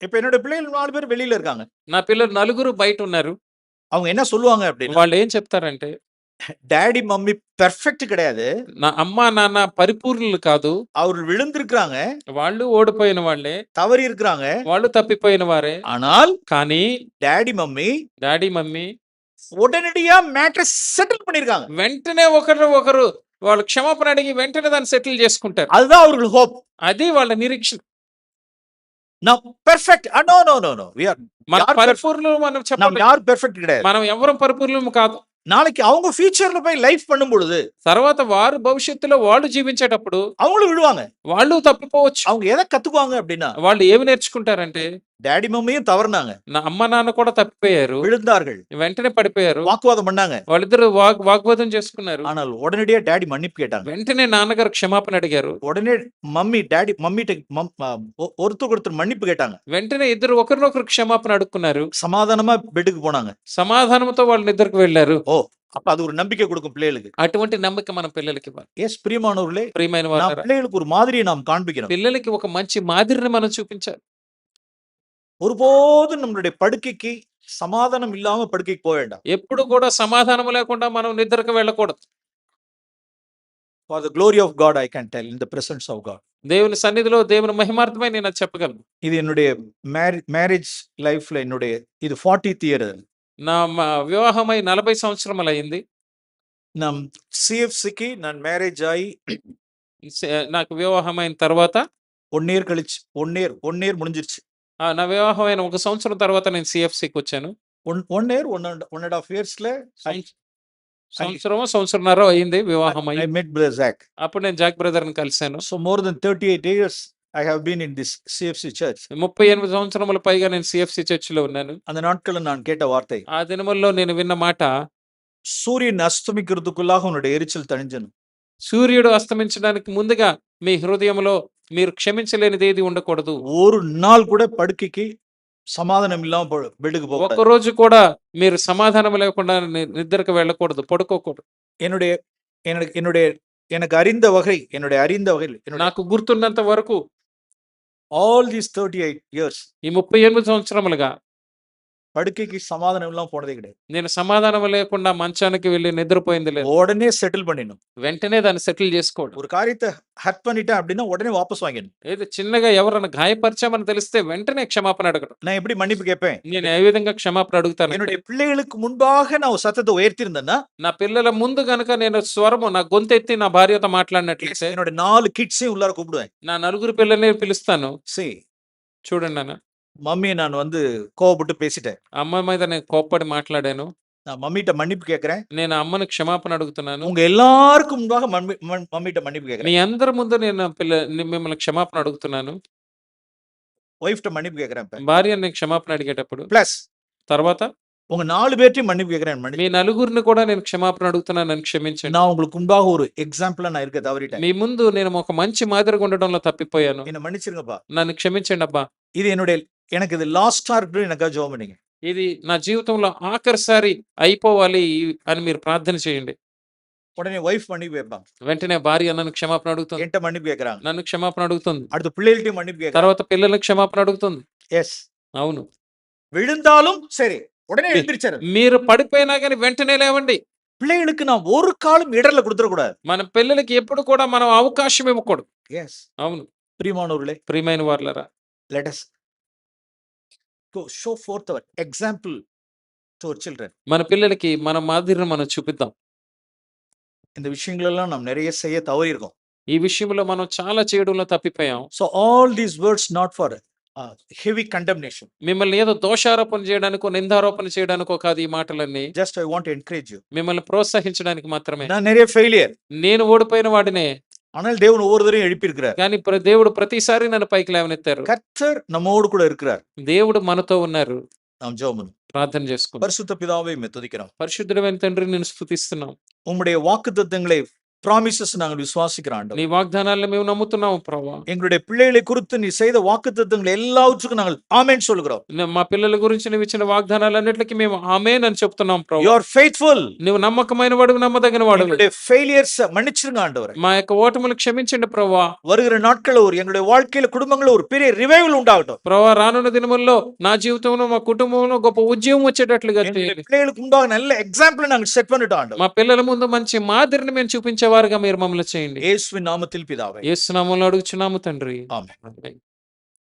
இப்ப என்னோட பிள்ளைகள் 4 பேர் வெளியில இருக்காங்க. నా పిల్లలు నలుగురు బయట ఉన్నారు. அவங்க என்ன சொல்லுவாங்க அப்படின்னா వాళ్ళు ఏం చెప్తారంటే, டாடி மம்மி பெர்ஃபெக்ட் கிடையாது. నా అమ్మ నాన్న పరిపూర్ణులు కాదు, அவர்கள் விழுந்திருக்கிறாங்க, వాళ్ళు ఓడిపోయిన వాళ్ళే, தவறி இருக்கிறாங்க. వాళ్ళు తప్పిపోయిన వారే. ஆனால் కానీ டாடி மம்மி డాడీ మమ్మీ உடனடியா மேட்டர் செட்டில் பண்ணிருக்காங்க. వెంటనే ఒకరు వాళ్ళు క్షమాపణ అడిగి వెంటనే దాన్ని సెటిల్ చేసుకుంటారు. அதுதான் அவர்கள் ஹோப். అది వాళ్ళ నిరీక్షణ. நாம் perfect. No no no no we are మన யார் పరిపూర్ణులు మనం நாம் చెప్పలేం. யார் பெர்ஃபெக்ட் கிடையாது. మనం ఎవరం పరిపూర్ణులు కాదు. நாளைக்கு அவங்க ஃபியூச்சர்ல போய் லைஃப் பண்ணும் பொழுது తర్వాత వారు భవిష్యత్తులో వాళ్ళు జీవించేటప్పుడు அவங்களும் விழுவாங்க. వాళ్ళు తప్పిపోవచ్చు. அவங்க எதை கத்துக்குவாங்க அப்படின்னா వాళ్ళు ఏమి నేర్చుకుంటారంటే, டாடி மம்மியும் தவறுனாங்க, నా అమ్మ నాన్న కూడా తప్పిపోయారు, விழுந்தார்கள், వెంటనే పడిపోయారు, வாக்குவாதம் பண்ணாங்க. వాళ్ళిద్దరు వాగ్వాదం చేసుకున్నారు. ஆனால் உடனடியா டாடி மன்னிப்பு கேட்டாங்க. వెంటనే నాన్నగారు క్షమాపణ అడిగారు. உடனே டாடி ஒருத்தருக்கு ஒருத்தர் மன்னிப்பு கேட்டாங்க. వెంటనే ఇద్దరు ఒకరినొకరు క్షమాపణ అడుక్కున్నారు. சமாதானமா பெட்டுக்கு போனாங்க. సమాధానంతో వాళ్ళ ఇద్దరికి వెళ్ళారు. ஓ அப்ப அது ஒரு நம்பிக்கை கொடுக்கும் பிள்ளைகளுக்கு. అటువంటి నమ్మకం మన పిల్లలకి ఇవ్వాలి. எஸ் பிரியமானவர்களே, ప్రియమైన நாம் వారు, பிள்ளைகளுக்கு ஒரு மாதிரியை நாம் காண்பிக்கணும். పిల్లలకి ఒక మంచి మాదిరిని మనం చూపించాలి. ஒருபோதும் நம்மளுடைய படுக்கைக்கு சமாதானம் இல்லாம படுக்கைக்கு போக வேண்டாம். ఎప్పుడు కూడా సమాధానం లేకుండా మనం నిద్రకు వెళ్ళకూడదు. For the glory of God I can tell, in the presence of God. దేవుని సన్నిధిలో దేవుని మహిమార్థమై నేను అది చెప్పగలను. இது என்னுடைய மேரேஜ் லைஃப்ல என்னுடைய இது 40th இயர். నా వివాహమై 40 సంవత్సరములు అయింది. நம் சிஎஃப்சிக்கு நான் மேரேஜ் ஆகி నాకు వివాహమైన తర్వాత 1 ఇయర్ கழிச்சு 1 ఇయర్ முடிஞ்சிருச்சு. నా వివాహమైన 1 సంవత్సరం తర్వాత నేను సిఎఫ్సికి వచ్చాను. 1 ఇయర్ 1.5 ఇయర్స్ல సంవత్సరన్నర అయింది వివాహం I అయ్యి. met brother Zach. అప్పుడు నేను జాక్ బ్రదర్ని కలిశాను. So more than 38 years I have been in this CFC church. 38 సంవత్సరముల పైగా నేను సిఎఫ్సి చర్చిలో ఉన్నాను. அந்த நாட்கள்ல நான் கேட்ட வார்த்தை, ఆ దినముల్లో నేను విన్న మాట, சூரியன் அஸ்தமிக்கிறதுக்குள்ளாக உன்னுடைய எரிச்சல் தணிஞ்சணும். సూర్యుడు అస్తమించడానికి ముందుగా మీ హృదయంలో మీరు క్షమించలేనిది ఏది ఉండకూడదు. ஒரு நாள் கூட படுக்கைக்கு సమాధానం ఇల్లామ బెడ్కి పోకూడదు. ఒక్కరోజు కూడా మీరు సమాధానం లేకుండా నిద్రకు వెళ్ళకూడదు, పడుకోకూడదు. என்னுடைய என்னுடைய எனக்கு அறிந்த வகை నాకు గుర్తున్నంత వరకు all these 38 years ఈ 38 సంవత్సరములుగా படுக்கைக்கு சமாதானம் இல்லாம போனதே கிடையாது. నేను సమాధానం లేకుండా మంచానికి వెళ్ళి నిద్రపోయింది లేదు. உடனே செட்டில் பண்ணிடணும். వెంటనే దాన్ని సెటిల్ చేసుకోవడం. ஒரு காரியத்தை ஹர்ட் பண்ணிட்டேன் அப்படின்னா உடனே வாபஸ் வாங்கிடணும். ఏదో చిన్నగా ఎవరైనా గాయపరిచామని తెలిస్తే వెంటనే క్షమాపణ అడగడం. நான் எப்படி மன்னிப்பு கேட்பேன்? నేను ఏ విధంగా క్షమాపణ అడుగుతాను? என்னுடைய பிள்ளைகளுக்கு முன்பாக நான் ஒரு சத்தத்தை உயர்த்தியிருந்தேன்னா, నా పిల్లల ముందు గనుక నేను స్వరము నా గొంతెత్తి నా భార్యతో మాట్లాడినట్లయితే என்னோட 4 கிட்ஸையும் உள்ளார கூப்பிடுவேன். నా నలుగురు పిల్లల్ని పిలుస్తాను. See, చూడండి నాన్న, மம்மியை நான் கோவப்பட்டு பேசிட்டேன். అమ్మ మీద నేను కోప్పడి మాట్లాడాను. நான் மம்மிட்ட மன்னிப்பு கேட்கிறேன். నేను అమ్మని క్షమాపణ అడుగుతున్నాను. உங்க எல்லாருக்கும் முன்பாக மம்மிட்ட மன்னிப்பு మీ கேட்கிறேன். అందరి ముందు నేను మిమ్మల్ని క్షమాపణ అడుగుతున్నాను. ஒய்ஃப்ட்ட மன்னிப்பு கேட்கிறேன். భార్యని క్షమాపణ అడిగేటప్పుడు ప్లస్ తర్వాత உங்க 4 பேர்ட்டையும் மன்னிப்பு கேட்கிறேன். మీ నలుగురిని కూడా నేను క్షమాపణ అడుగుతున్నాను, నన్ను క్షమించండి. நான் உங்களுக்கு முன்பாக ஒரு எக்ஸாம்பிளா நான் இருக்க தவறிட்டேன். మీ ముందు నేను ఒక మంచి మాదిరిగా ఉండడంలో తప్పిపోయాను, என்ன మன்னிச்சிருங்கப்பா. నన్ను క్షమించండి అబ్బా. இது எனக்கு இது லாஸ்டா இருக்கணும், எனக்காக ஜெபம் பண்ணுங்க. ఇది నా జీవితంలో ఆఖరిసారి అయిపోవాలి అని మీరు ప్రార్థన చేయండి. உடனே వైఫ్ மன்னிப்பு கேட்பாங்க. వెంటనే భార్య నన్ను క్షమాపణ అడుగుతుంది, என்கிட்ட மன்னிப்பு கேட்கறாங்க. నన్ను క్షమాపణ అడుగుతుంది. அடுத்து பிள்ளைகள்ட்டையும் மன்னிப்பு கேட்கறாங்க. తర్వాత పిల్లలకు క్షమాపణ అడుగుతుంది. எஸ். అవును. விழுந்தாலும் சரி உடனே எழுந்திருச்சாரு. మీరు పడిపోయినా కానీ వెంటనే లేవండి. பிள்ளைகளுக்கு நான் ஒரு காலம் இடர்ல கொடுத்துடக்கூடாது. మన పిల్లలకి ఎప్పుడు కూడా మనం అవకాశం ఇవ్వకూడదు. எஸ். అవును. பிரியமானவர்களே, ప్రియమైన వారలారా, let us go show forth our example to our children. మన పిల్లలకి మన మాదిరిని మనం చూపిద్దాం. இந்த விஷயங்களெல்லாம் நாம் நிறைய செய்ய தவறி இருக்கோம். ఈ విషయంలో మనం చాలా చేయడంలో తప్పిపోయాం. So all these words not for heavy condemnation. మిమ్మల్ని ఏదో దోషారోపణ చేయడానికో నిందారోపణ చేయడానికో కాదు ఈ మాటలన్నీ. Just I want to encourage you. మిమ్మల్ని ప్రోత్సహించడానికి మాత్రమే. நான் நிறைய failure. నేను ఓడిపోయిన వాడినే, ஆனால் தேவன் ஒவ்வொருத்தரையும் எழுப்பி இருக்கிறார். కానీ దేవుడు ప్రతిసారి నన్ను పైకి లేవనెత్తారు. கர்த்தர் நம்மோடு கூட இருக்கிறார். దేవుడు మనతో ఉన్నారు. நாம் ஜெபம் பண்ணுவோம். ప్రార్థన చేసుకుందాం. பரிசுத்த பிதாவே உம்மை துதிக்கிறோம். పరిశుద్ధుడైన తండ్రి, నేను స్తుతిస్తున్నాం. உம்முடைய வாக்குத்தத்தங்களை promises நாங்கள் விசுவாசிக்கிறோம் ஆண்டவரே. నీ వాగ్దానాలను మేము నమ్ముతున్నాము ప్రభువా. எங்களுடைய பிள்ளைகளை குறித்து நீ செய்த வாக்குத்தத்தங்கள் எல்லாவற்றுக்கும் நாங்கள் ஆமென் சொல்கிறோம். మా పిల్లల గురించి నువ్వు ఇచ్చిన వాగ్దానాలన్నిటికీ మేము ఆమేన్ అని చెప్తున్నాం You ప్రభువా. are faithful. నువ్వు నమ్మకమైన వాడు, నమ్మదగిన వాడు. எங்களுடைய failures மன்னிச்சிருங்க ஆண்டவரே. మా యొక్క ఓటములు క్షమించండి ప్రభువా. வருகிற நாட்கள் எங்களுடைய வாழ்க்கையில குடும்பங்கள ஒரு பெரிய ரிவைவல் உண்டாகட்டும். ప్రభువా, రానున్న దినముల్లో నా జీవితంలో మా కుటుంబంలో గొప్ప ఉద్యమం వచ్చేటట్లుగా எங்களுடைய చేయండి. பிள்ளைகளுக்கு முன்பாக நல்ல எக்ஸாம்பிள் நாங்கள் செட் பண்ணிட்டோம் ஆண்டவரே. మా పిల్లల ముందు మంచి మాదిరిని మేము చూపించేవారుగా మీరు మమ్మల్ని చేయండి. இயேசுவின் நாமத்தில் பிதாவே. యేసు నామములో అడుగుచున్నాము తండ్రి. ఆమేన్. ఆమేన్.